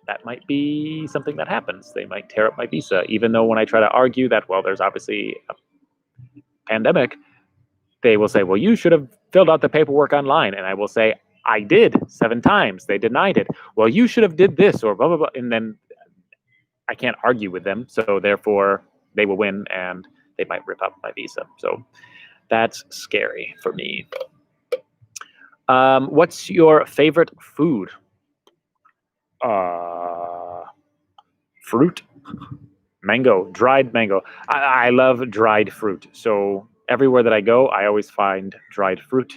that might be something that happens. They might tear up my visa, even though when I try to argue that, well, there's obviously a pandemic, they will say, well, you should have filled out the paperwork online. And I will say, I did 7 times. They denied it. Well, you should have did this or blah, blah, blah. And then I can't argue with them. So therefore, they will win and they might rip up my visa. So that's scary for me. What's your favorite food? Fruit. Mango, dried mango. I love dried fruit. So everywhere that I go, I always find dried fruit.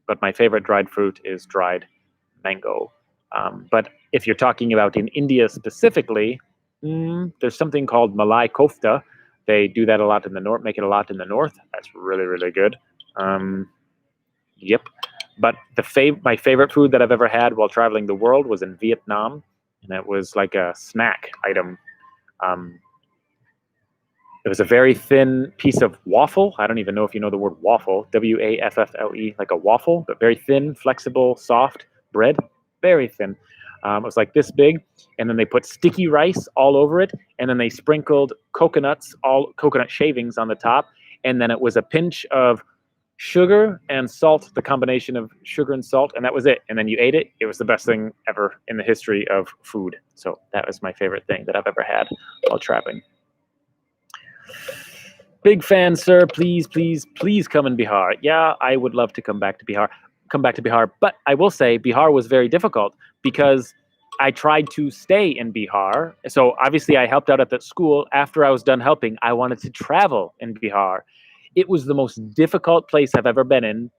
But my favorite dried fruit is dried mango. But if you're talking about in India specifically, there's something called Malai kofta. They do that a lot in the north, make it a lot in the north. That's really, really good. Yep. But my favorite food that I've ever had while traveling the world was in Vietnam, and it was like a snack item. Um, it was a very thin piece of waffle. I don't even know if you know the word waffle. Waffle, like a waffle, but very thin, flexible, soft bread. Very thin. It was like this big, and then they put sticky rice all over it, and then they sprinkled coconut shavings on the top, and then it was a pinch of sugar and salt, the combination of sugar and salt, and that was it. And then you ate it. It was the best thing ever in the history of food. So that was my favorite thing that I've ever had while traveling. Big fan, sir. Please, please, please come in Bihar. Yeah, I would love to come back to Bihar. But I will say Bihar was very difficult because I tried to stay in Bihar. So obviously I helped out at that school. After I was done helping, I wanted to travel in Bihar. It was the most difficult place I've ever been in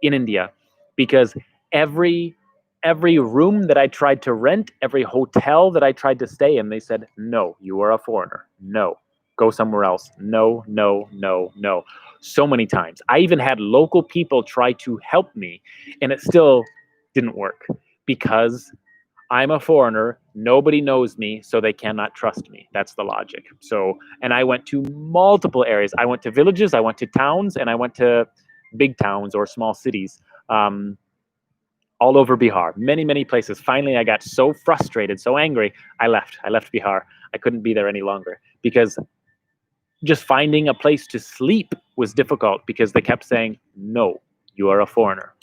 India, because every room that I tried to rent, every hotel that I tried to stay in, they said, no, you are a foreigner. No, go somewhere else. No, no, no, no. So many times. I even had local people try to help me, and it still didn't work because I'm a foreigner. Nobody knows me, so they cannot trust me. That's the logic. So, and I went to multiple areas. I went to villages, I went to towns, and I went to big towns or small cities, all over Bihar. Many, many places. Finally, I got so frustrated, so angry, I left. I left Bihar. I couldn't be there any longer because just finding a place to sleep was difficult because they kept saying, no, you are a foreigner.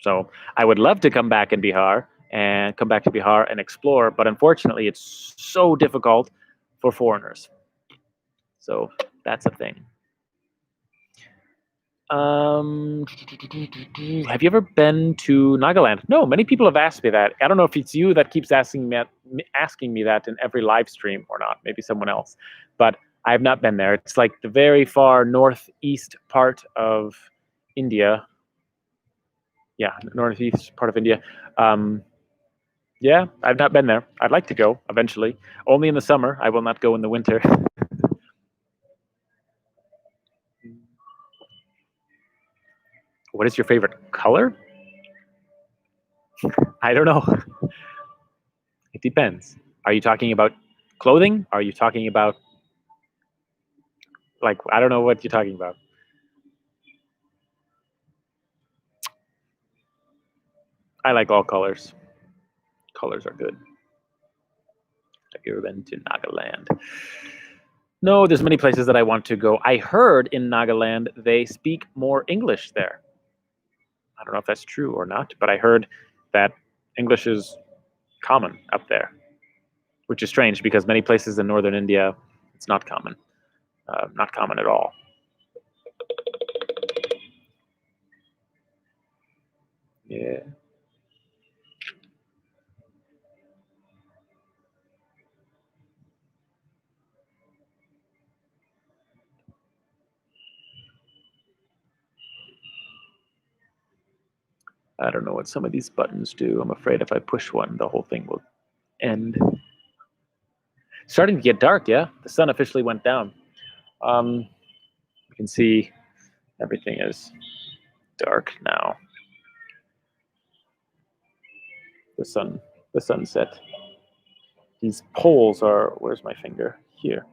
So I would love to come back to Bihar and explore, but unfortunately it's so difficult for foreigners. So that's a thing. Have you ever been to Nagaland? No, many people have asked me that. I don't know if it's you that keeps asking me that in every live stream or not. Maybe someone else, but I have not been there. It's like the very far northeast part of India. Yeah, northeast part of India. Yeah, I've not been there. I'd like to go eventually. Only in the summer. I will not go in the winter. What is your favorite color? I don't know. It depends. Are you talking about clothing? Are you talking about, like, I don't know what you're talking about. I like all colors. Colors are good. Have you ever been to Nagaland? No, there's many places that I want to go. I heard in Nagaland they speak more English there. I don't know if that's true or not, but I heard that English is common up there, which is strange because many places in northern India, it's not common. Not common at all. Yeah. I don't know what some of these buttons do. I'm afraid if I push one, the whole thing will end. Starting to get dark, yeah? The sun officially went down. You can see everything is dark now. The sunset. These poles are, where's my finger? Here.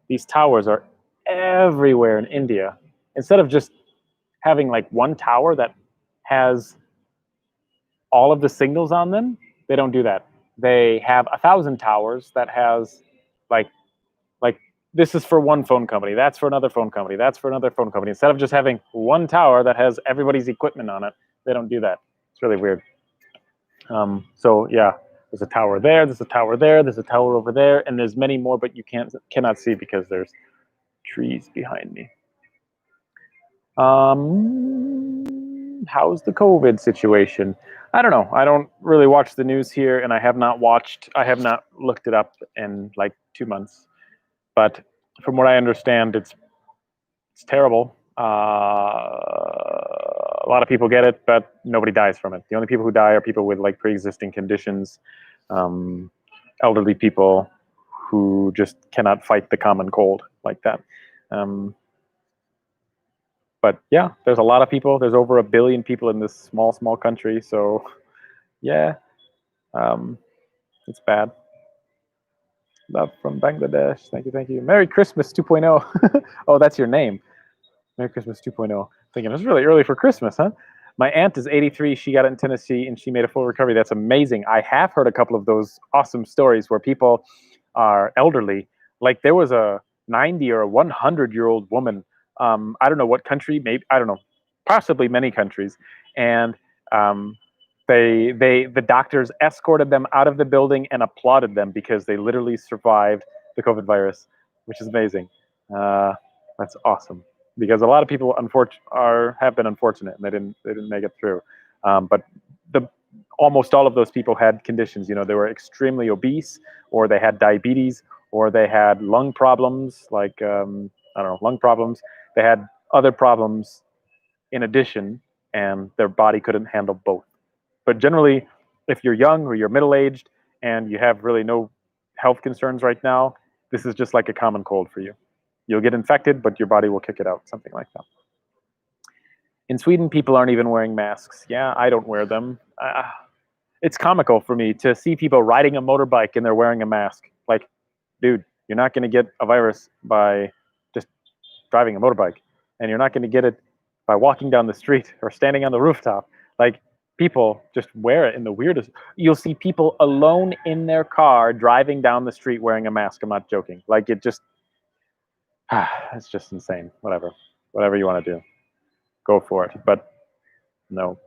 These towers are everywhere in India. Instead of just having like one tower that has all of the signals on them, they don't do that. They have 1,000 towers that has like like this is for one phone company, that's for another phone company, that's for another phone company. Instead of just having one tower that has everybody's equipment on it, they don't do that. It's really weird. So yeah, there's a tower there, there's a tower there, there's a tower over there, and there's many more, but you cannot see because there's trees behind me. How's the COVID situation? I don't know. I don't really watch the news here, and I have not looked it up in like 2 months. But from what I understand, it's terrible. A lot of people get it, but nobody dies from it. The only people who die are people with like pre-existing conditions, um, elderly people who just cannot fight the common cold like that. Um, but yeah, there's a lot of people. There's over 1 billion people in this small country. So yeah, um, it's bad. Love from Bangladesh. Thank you, thank you. Merry Christmas 2.0. Oh, that's your name. Merry Christmas 2.0. Thinking it's really early for Christmas, huh? My aunt is 83. She got it in Tennessee and she made a full recovery. That's amazing. I have heard a couple of those awesome stories where people are elderly. Like there was a 90 or a 100-year-old woman. I don't know what country, maybe, I don't know, possibly many countries. And um, the doctors escorted them out of the building and applauded them because they literally survived the COVID virus, which is amazing. That's awesome because a lot of people have been unfortunate and they didn't make it through. But the almost all of those people had conditions. You know, they were extremely obese, or they had diabetes, or they had lung problems, like I don't know, lung problems. They had other problems in addition, and their body couldn't handle both. But generally, if you're young or you're middle aged and you have really no health concerns right now, this is just like a common cold for you. You'll get infected, but your body will kick it out, something like that. In Sweden, people aren't even wearing masks. Yeah, I don't wear them. It's comical for me to see people riding a motorbike and they're wearing a mask. Like, dude, you're not going to get a virus by just driving a motorbike, and you're not going to get it by walking down the street or standing on the rooftop. Like, people just wear it in the weirdest. You'll see people alone in their car driving down the street wearing a mask. I'm not joking. Like, it just, it's just insane. Whatever you want to do, go for it. But no,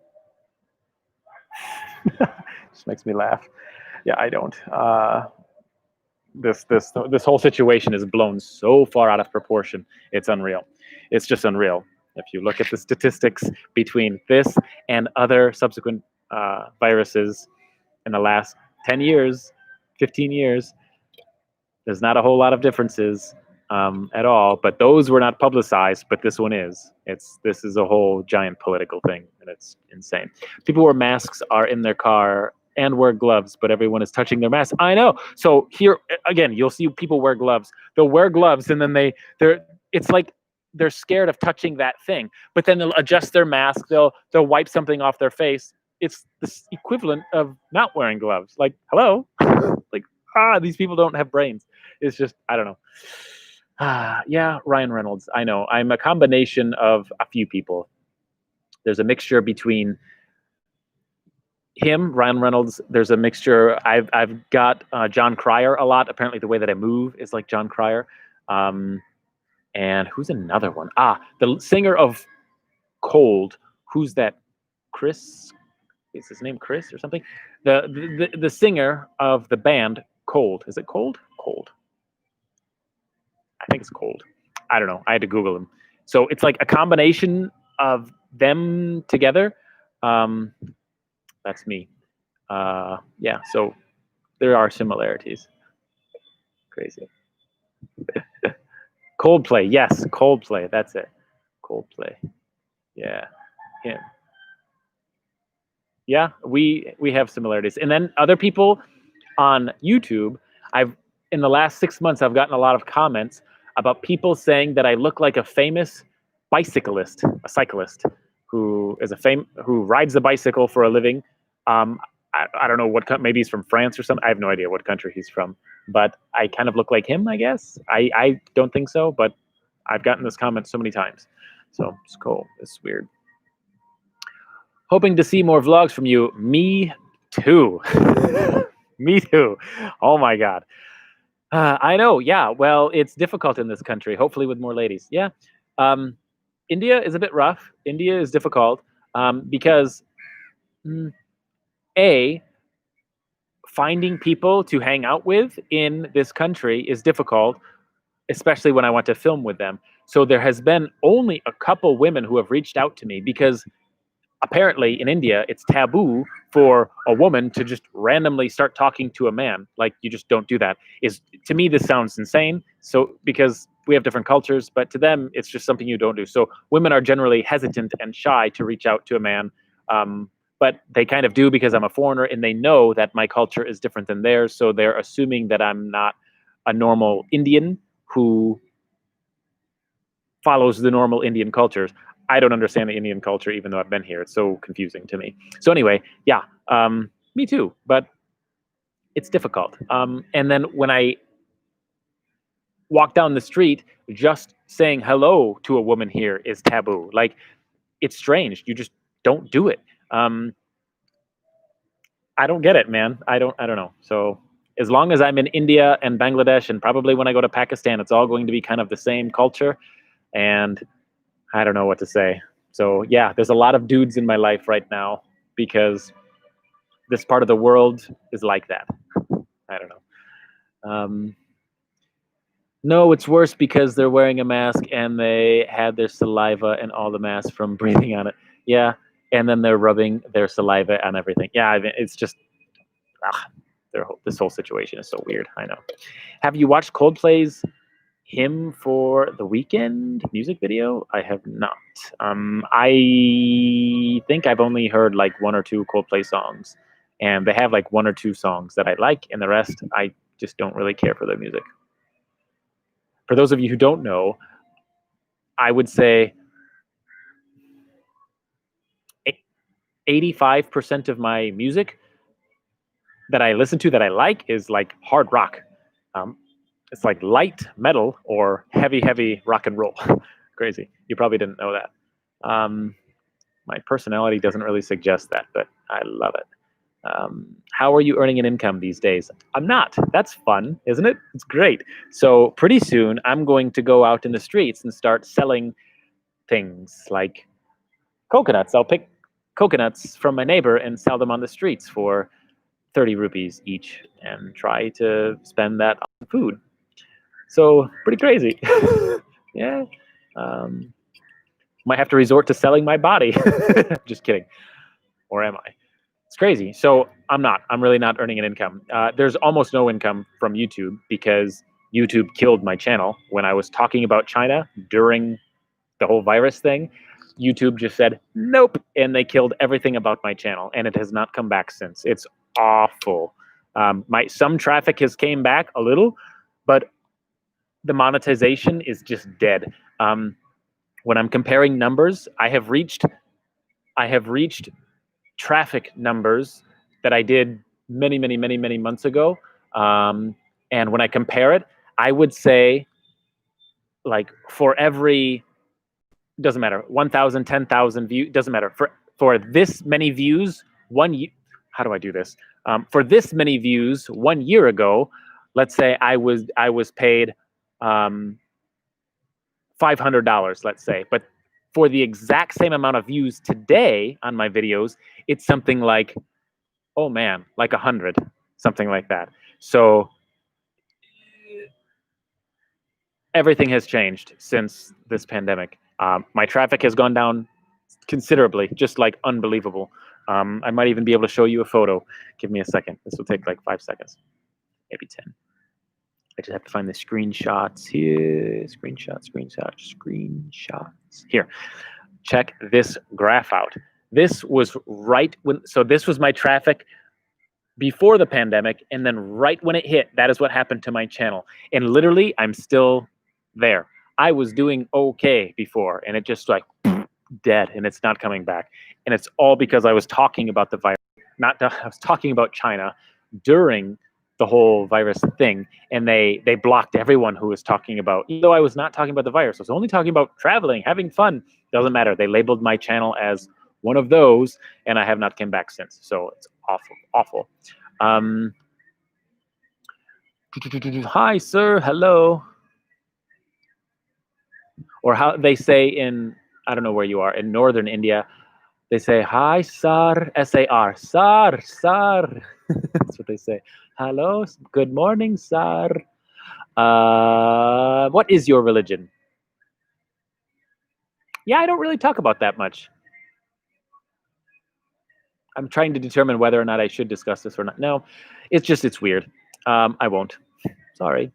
just makes me laugh. Yeah, I don't. This whole situation is blown so far out of proportion. It's unreal. It's just unreal. If you look at the statistics between this and other subsequent viruses in the last 10 years, 15 years, there's not a whole lot of differences at all. But those were not publicized, but this one is. This is a whole giant political thing, and it's insane. People wear masks are in their car and wear gloves, but everyone is touching their mask. I know. So here again, you'll see people wear gloves. They'll wear gloves, and then they're it's like they're scared of touching that thing. But then they'll adjust their mask. They'll wipe something off their face. It's the equivalent of not wearing gloves. Like, hello, like these people don't have brains. It's just, I don't know. Yeah, Ryan Reynolds. I know. I'm a combination of a few people. There's a mixture between him, Ryan Reynolds. There's a mixture. I've got John Cryer a lot. Apparently, the way that I move is like John Cryer. And who's another one? The singer of Cold. Who's that? Chris? Is his name Chris or something? The singer of the band Cold. Is it Cold? Cold. I think it's Cold. I don't know. I had to Google him. So it's like a combination of them together. That's me. Yeah, so there are similarities. Crazy. Coldplay. Yes, Coldplay. That's it. Coldplay. Yeah, him. Yeah, we have similarities. And then other people on YouTube, in the last 6 months, I've gotten a lot of comments about people saying that I look like a famous bicyclist, a cyclist who rides a bicycle for a living. I don't know what, maybe he's from France or something. I have no idea what country he's from, but I kind of look like him, I guess. I don't think so, but I've gotten this comment so many times. So it's cool. It's weird. Hoping to see more vlogs from you. Me too. Me too. Oh my God. I know. Yeah. Well, it's difficult in this country. Hopefully with more ladies. Yeah. India is a bit rough. India is difficult because finding people to hang out with in this country is difficult, especially when I want to film with them. So there has been only a couple women who have reached out to me because apparently in India, it's taboo for a woman to just randomly start talking to a man. Like, you just don't do that. To me, this sounds insane. So because we have different cultures, but to them, it's just something you don't do. So women are generally hesitant and shy to reach out to a man. But they kind of do because I'm a foreigner, and they know that my culture is different than theirs. So they're assuming that I'm not a normal Indian who follows the normal Indian cultures. I don't understand the Indian culture, even though I've been here. It's so confusing to me. So anyway, yeah, me too. But it's difficult. And then when I walk down the street, just saying hello to a woman here is taboo. Like, it's strange. You just don't do it. I don't get it, man. I don't know. So as long as I'm in India and Bangladesh, and probably when I go to Pakistan, it's all going to be kind of the same culture. And I don't know what to say. So yeah, there's a lot of dudes in my life right now because this part of the world is like that. I don't know. No, it's worse because they're wearing a mask and they had their saliva and all the mask from breathing on it. Yeah, and then they're rubbing their saliva on everything. Yeah, I mean, it's just this whole situation is so weird. I know. Have you watched Coldplay's "Hymn for the Weekend" music video? I have not. I think I've only heard like one or two Coldplay songs, and they have like one or two songs that I like, and the rest I just don't really care for their music. For those of you who don't know, I would say 85% of my music that I listen to that I like is like hard rock. It's like light metal or heavy rock and roll. Crazy. You probably didn't know that. My personality doesn't really suggest that, but I love it. How are you earning an income these days? I'm not. That's fun, isn't it? It's great. So pretty soon I'm going to go out in the streets and start selling things like coconuts. I'll pick coconuts from my neighbor and sell them on the streets for 30 rupees each and try to spend that on food. So pretty crazy. Yeah. Might have to resort to selling my body. Just kidding. Or am I? It's crazy. So I'm really not earning an income. There's almost no income from YouTube because YouTube killed my channel when I was talking about China during the whole virus thing. YouTube just said nope, and they killed everything about my channel, and it has not come back since. It's awful. Some traffic has came back a little, but the monetization is just dead. When I'm comparing numbers, I have reached traffic numbers that I did many months ago. And when I compare it, I would say like for every, doesn't matter, 1,000, 10,000 views, doesn't matter. For this many views, how do I do this? For this many views 1 year ago, let's say I was paid $500, let's say, but for the exact same amount of views today on my videos, it's something like, oh man, like 100, something like that. So everything has changed since this pandemic. My traffic has gone down considerably, just like unbelievable. I might even be able to show you a photo. Give me a second. This will take like 5 seconds, maybe 10. I just have to find the screenshots here. Screenshots. Here. Check this graph out. This was right when, so this was my traffic before the pandemic, and then right when it hit, that is what happened to my channel. And literally, I'm still there. I was doing okay before, and it just like dead, and it's not coming back. And it's all because I was talking about the virus. I was talking about China during the whole virus thing, and they blocked everyone who was talking about, even though I was not talking about the virus. I was only talking about traveling, having fun. Doesn't matter. They labeled my channel as one of those, and I have not come back since. So it's awful. Hi, sir. Hello. Or how they say in, I don't know where you are, in northern India, they say, hi, sir, S-A-R, sir. That's what they say. Hello, good morning, sir. What is your religion? Yeah, I don't really talk about that much. I'm trying to determine whether or not I should discuss this or not. No, it's weird. I won't. Sorry.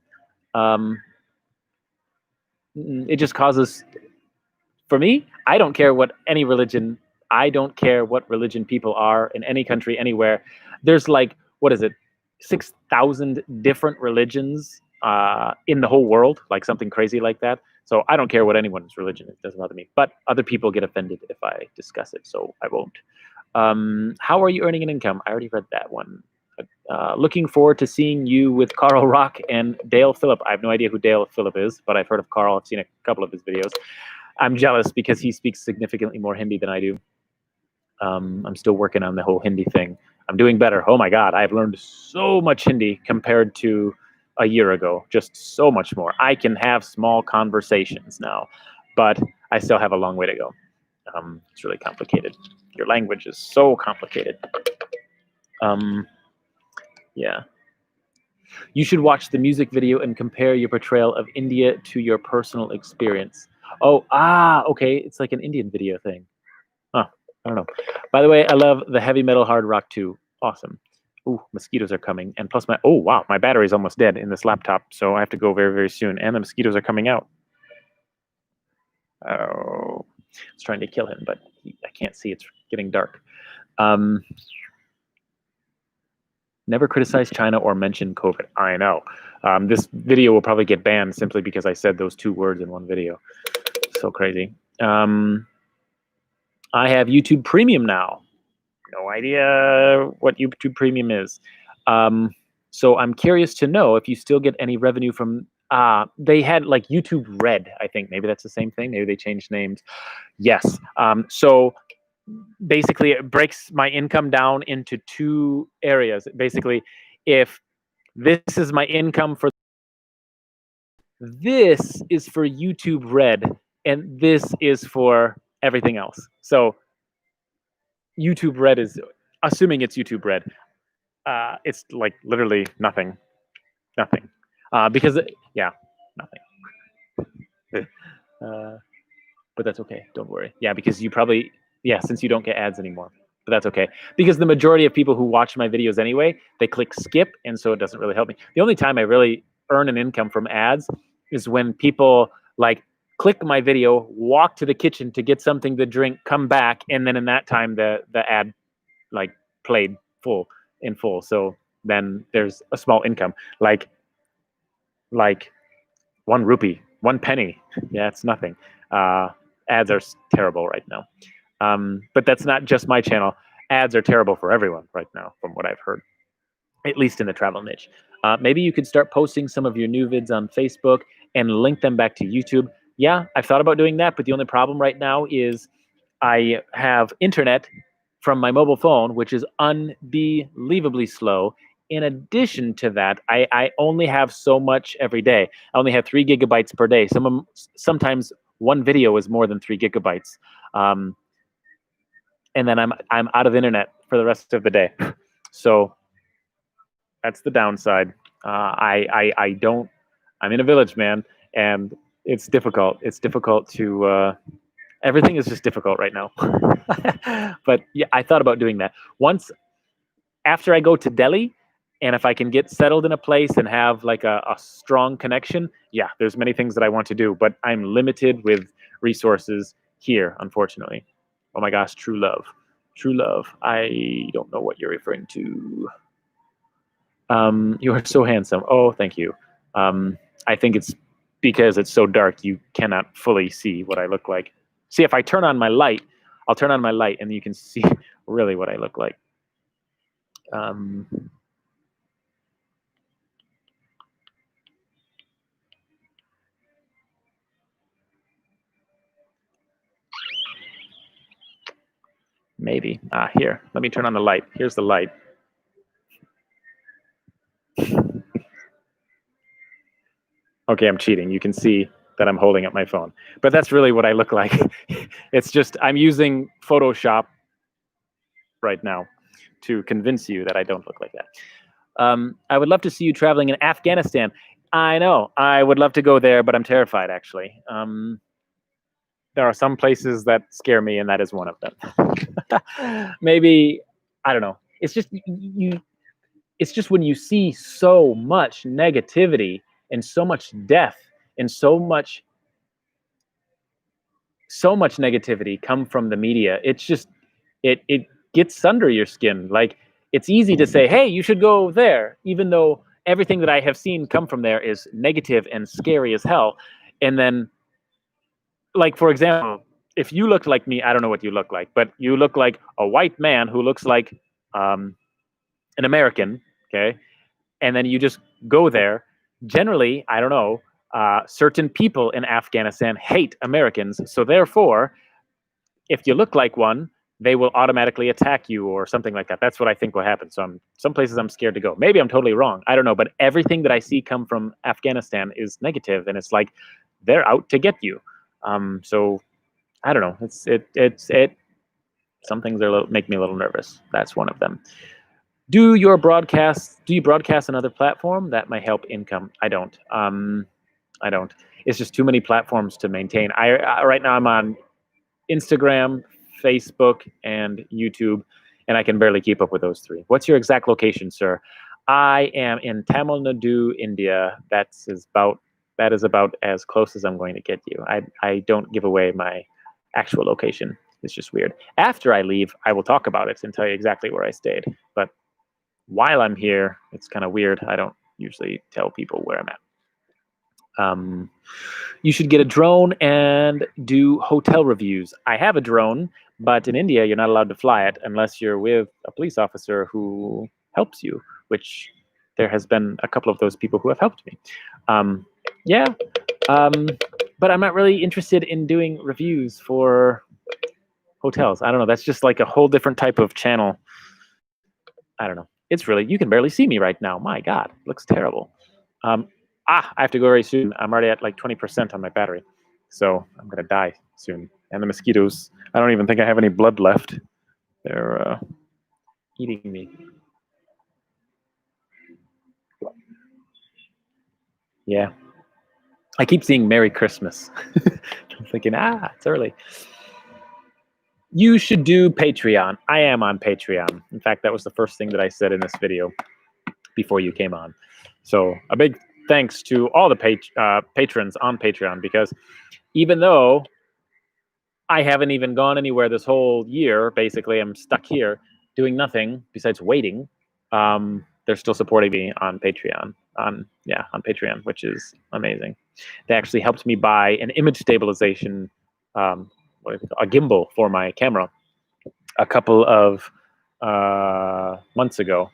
It just causes, for me, I don't care what any religion, I don't care what religion people are in any country, anywhere. There's like, what is it, 6,000 different religions in the whole world, like something crazy like that. So I don't care what anyone's religion is, it doesn't bother me. But other people get offended if I discuss it, so I won't. How are you earning an income? I already read that one. Looking forward to seeing you with Carl Rock and Dale Phillip. I have no idea who Dale Phillip is, but I've heard of Carl. I've seen a couple of his videos. I'm jealous because he speaks significantly more Hindi than I do. I'm still working on the whole Hindi thing. I'm doing better. Oh my God, I've learned so much Hindi compared to a year ago. Just so much more. I can have small conversations now, but I still have a long way to go. It's really complicated. Your language is so complicated. Yeah. You should watch the music video and compare your portrayal of India to your personal experience. Oh, okay. It's like an Indian video thing. Huh. I don't know. By the way, I love the heavy metal hard rock too. Awesome. Ooh, mosquitoes are coming. And plus oh wow, my battery's almost dead in this laptop, so I have to go very, very soon. And the mosquitoes are coming out. Oh, I was trying to kill him, but I can't see. It's getting dark. Never criticize China or mention COVID. I know. This video will probably get banned simply because I said those 2 words in one video. So crazy. I have YouTube Premium now. No idea what YouTube Premium is. So I'm curious to know if you still get any revenue from, they had like YouTube Red, I think. Maybe that's the same thing. Maybe they changed names. Yes. So basically it breaks my income down into 2 areas. Basically, if this is my income for, this is for YouTube Red, and this is for everything else. So YouTube Red is, assuming it's YouTube Red, it's like literally nothing, because yeah, nothing. But that's okay. Don't worry. Yeah, because you probably, since you don't get ads anymore. But that's okay. Because the majority of people who watch my videos anyway, they click skip, and so it doesn't really help me. The only time I really earn an income from ads is when people like click my video, walk to the kitchen to get something to drink, come back, and then in that time the ad like played in full. So then there's a small income, like 1 rupee, 1 penny. Yeah, it's nothing. Ads are terrible right now. But that's not just my channel. Ads are terrible for everyone right now, from what I've heard, at least in the travel niche. Maybe you could start posting some of your new vids on Facebook and link them back to YouTube. Yeah, I've thought about doing that, but the only problem right now is I have internet from my mobile phone, which is unbelievably slow. In addition to that, I only have so much every day. I only have 3 gigabytes per day. Sometimes one video is more than 3 gigabytes. And then I'm out of internet for the rest of the day. So that's the downside. I don't, I'm in a village, man, and it's difficult. It's difficult to, everything is just difficult right now. But yeah, I thought about doing that. Once, after I go to Delhi, and if I can get settled in a place and have like a strong connection, yeah, there's many things that I want to do, but I'm limited with resources here, unfortunately. Oh my gosh, true love. True love. I don't know what you're referring to. You are so handsome. Oh, thank you. I think it's because it's so dark, you cannot fully see what I look like. See, if I turn on my light, I'll turn on my light and you can see really what I look like. Maybe. Here, let me turn on the light. Here's the light. Okay, I'm cheating. You can see that I'm holding up my phone. But that's really what I look like. It's just I'm using Photoshop right now to convince you that I don't look like that. I would love to see you traveling in Afghanistan. I know. I would love to go there, but I'm terrified, actually. There are some places that scare me, and that is one of them. Maybe, I don't know. It's just it's just when you see so much negativity and so much death and so much so much negativity come from the media. It's just it gets under your skin. Like, it's easy to say, hey, you should go there, even though everything that I have seen come from there is negative and scary as hell. And then, like, for example, if you looked like me, I don't know what you look like, but you look like a white man who looks like an American, okay? And then you just go there. Generally, I don't know, certain people in Afghanistan hate Americans. So therefore, if you look like one, they will automatically attack you or something like that. That's what I think will happen. So some places I'm scared to go. Maybe I'm totally wrong. I don't know. But everything that I see come from Afghanistan is negative, and it's like they're out to get you. So I don't know. It's some things make me a little nervous. That's one of them. Do you broadcast on other platform? That might help income. I don't. I don't. It's just too many platforms to maintain. I right now I'm on Instagram, Facebook, and YouTube, and I can barely keep up with those three. What's your exact location, sir? I am in Tamil Nadu, India. That is about as close as I'm going to get you. I don't give away my actual location. It's just weird. After I leave, I will talk about it and tell you exactly where I stayed. But while I'm here, it's kind of weird. I don't usually tell people where I'm at. You should get a drone and do hotel reviews. I have a drone, but in India, you're not allowed to fly it unless you're with a police officer who helps you, which there has been a couple of those people who have helped me. But I'm not really interested in doing reviews for hotels. I don't know. That's just like a whole different type of channel. I don't know. It's really, you can barely see me right now. My God, it looks terrible. I have to go very soon. I'm already at like 20% on my battery. So I'm going to die soon. And the mosquitoes, I don't even think I have any blood left. They're eating me. Yeah. I keep seeing Merry Christmas. I'm thinking, it's early. You should do Patreon. I am on Patreon. In fact, that was the first thing that I said in this video before you came on. So a big thanks to all the patrons on Patreon, because even though I haven't even gone anywhere this whole year, basically I'm stuck here doing nothing besides waiting, they're still supporting me on Patreon. On Patreon, which is amazing. They actually helped me buy an image stabilization, a gimbal for my camera a couple of months ago.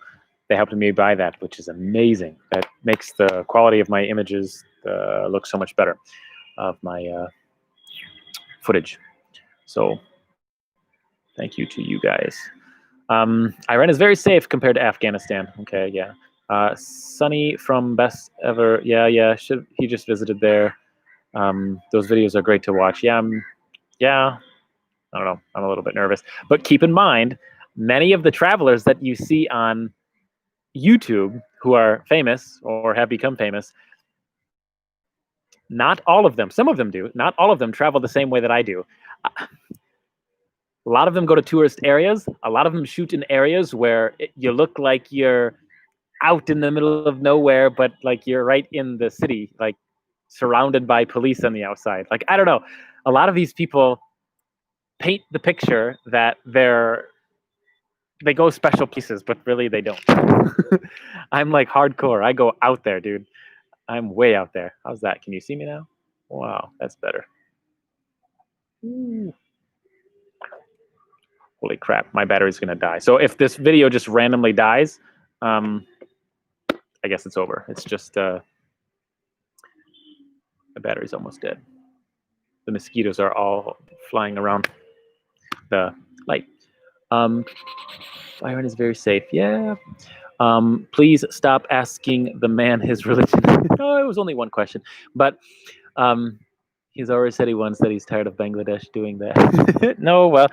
They helped me buy that, which is amazing. That makes the quality of my images look so much better, of my footage. So thank you to you guys. Iran is very safe compared to Afghanistan. Okay, yeah. Sunny from Best Ever. Yeah. He just visited there. Those videos are great to watch. Yeah. I don't know. I'm a little bit nervous. But keep in mind, many of the travelers that you see on YouTube who are famous or have become famous, not all of them, some of them do, not all of them travel the same way that I do. A lot of them go to tourist areas. A lot of them shoot in areas where you look like you're out in the middle of nowhere, but like you're right in the city, like surrounded by police on the outside. Like, I don't know. A lot of these people paint the picture that they go special places, but really they don't. I'm like hardcore. I go out there, dude. I'm way out there. How's that? Can you see me now? Wow, that's better. Ooh. Holy crap, my battery's gonna die. So if this video just randomly dies, I guess it's over. It's just the battery's almost dead. The mosquitoes are all flying around the light. Iron is very safe. Yeah. Please stop asking the man his religion. No, it was only one question, but he's already said he's tired of Bangladesh doing that. No, well,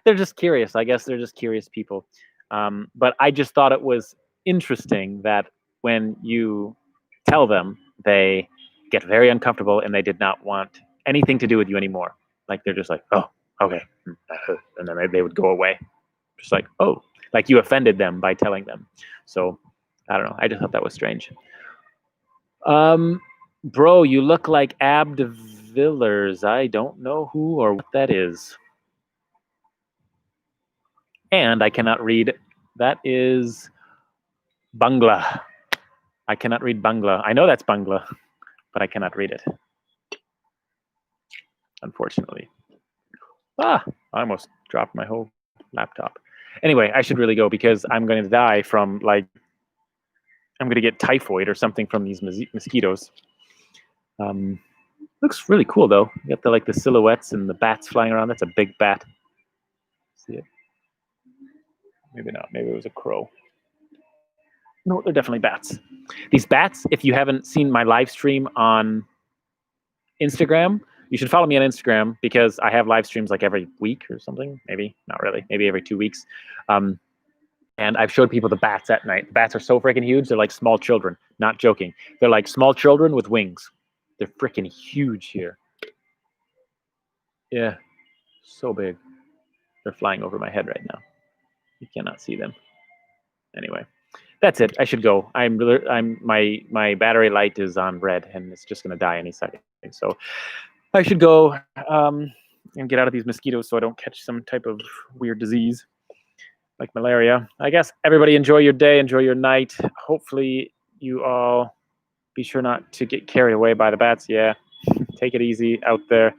they're just curious. I guess they're just curious people. But I just thought it was interesting that when you tell them, they get very uncomfortable and they did not want anything to do with you anymore. Like, they're just like, oh, okay. And then they would go away. Just like, oh, like you offended them by telling them. So I don't know. I just thought that was strange. Bro, you look like Ab de Villers. I don't know who or what that is. And I cannot read. That is Bangla. I cannot read Bangla. I know that's Bangla, but I cannot read it. Unfortunately. I almost dropped my whole laptop. Anyway, I should really go because I'm going to die from, like, I'm going to get typhoid or something from these mosquitoes. Looks really cool though. You got the silhouettes and the bats flying around. That's a big bat. See it? Maybe not. Maybe it was a crow. No, they're definitely bats. These bats, if you haven't seen my live stream on Instagram, you should follow me on Instagram because I have live streams like every week or something. Maybe not really. Maybe every 2 weeks. And I've showed people the bats at night. The bats are so freaking huge. They're like small children. Not joking. They're like small children with wings. They're freaking huge here. Yeah, so big. They're flying over my head right now. You cannot see them. Anyway, that's it. I should go. My battery light is on red and it's just gonna die any second. So I should go and get out of these mosquitoes so I don't catch some type of weird disease like malaria. I guess everybody enjoy your day, enjoy your night. Hopefully you all be sure not to get carried away by the bats. Yeah, take it easy out there.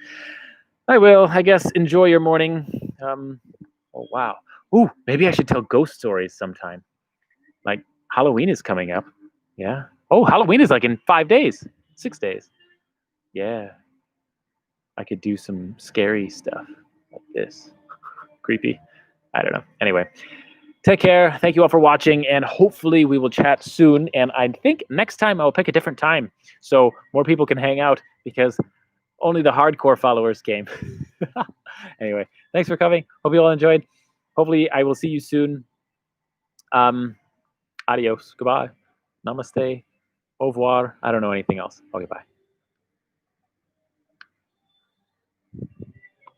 I will. I guess enjoy your morning. Oh wow. Ooh, maybe I should tell ghost stories sometime. Like Halloween is coming up. Yeah. Oh, Halloween is like in 5 days, 6 days. Yeah. I could do some scary stuff like this. Creepy. I don't know. Anyway, take care. Thank you all for watching, and hopefully we will chat soon. And I think next time I'll pick a different time so more people can hang out because only the hardcore followers came. Anyway, thanks for coming. Hope you all enjoyed. Hopefully I will see you soon. Adios. Goodbye. Namaste. Au revoir. I don't know anything else. Okay, bye.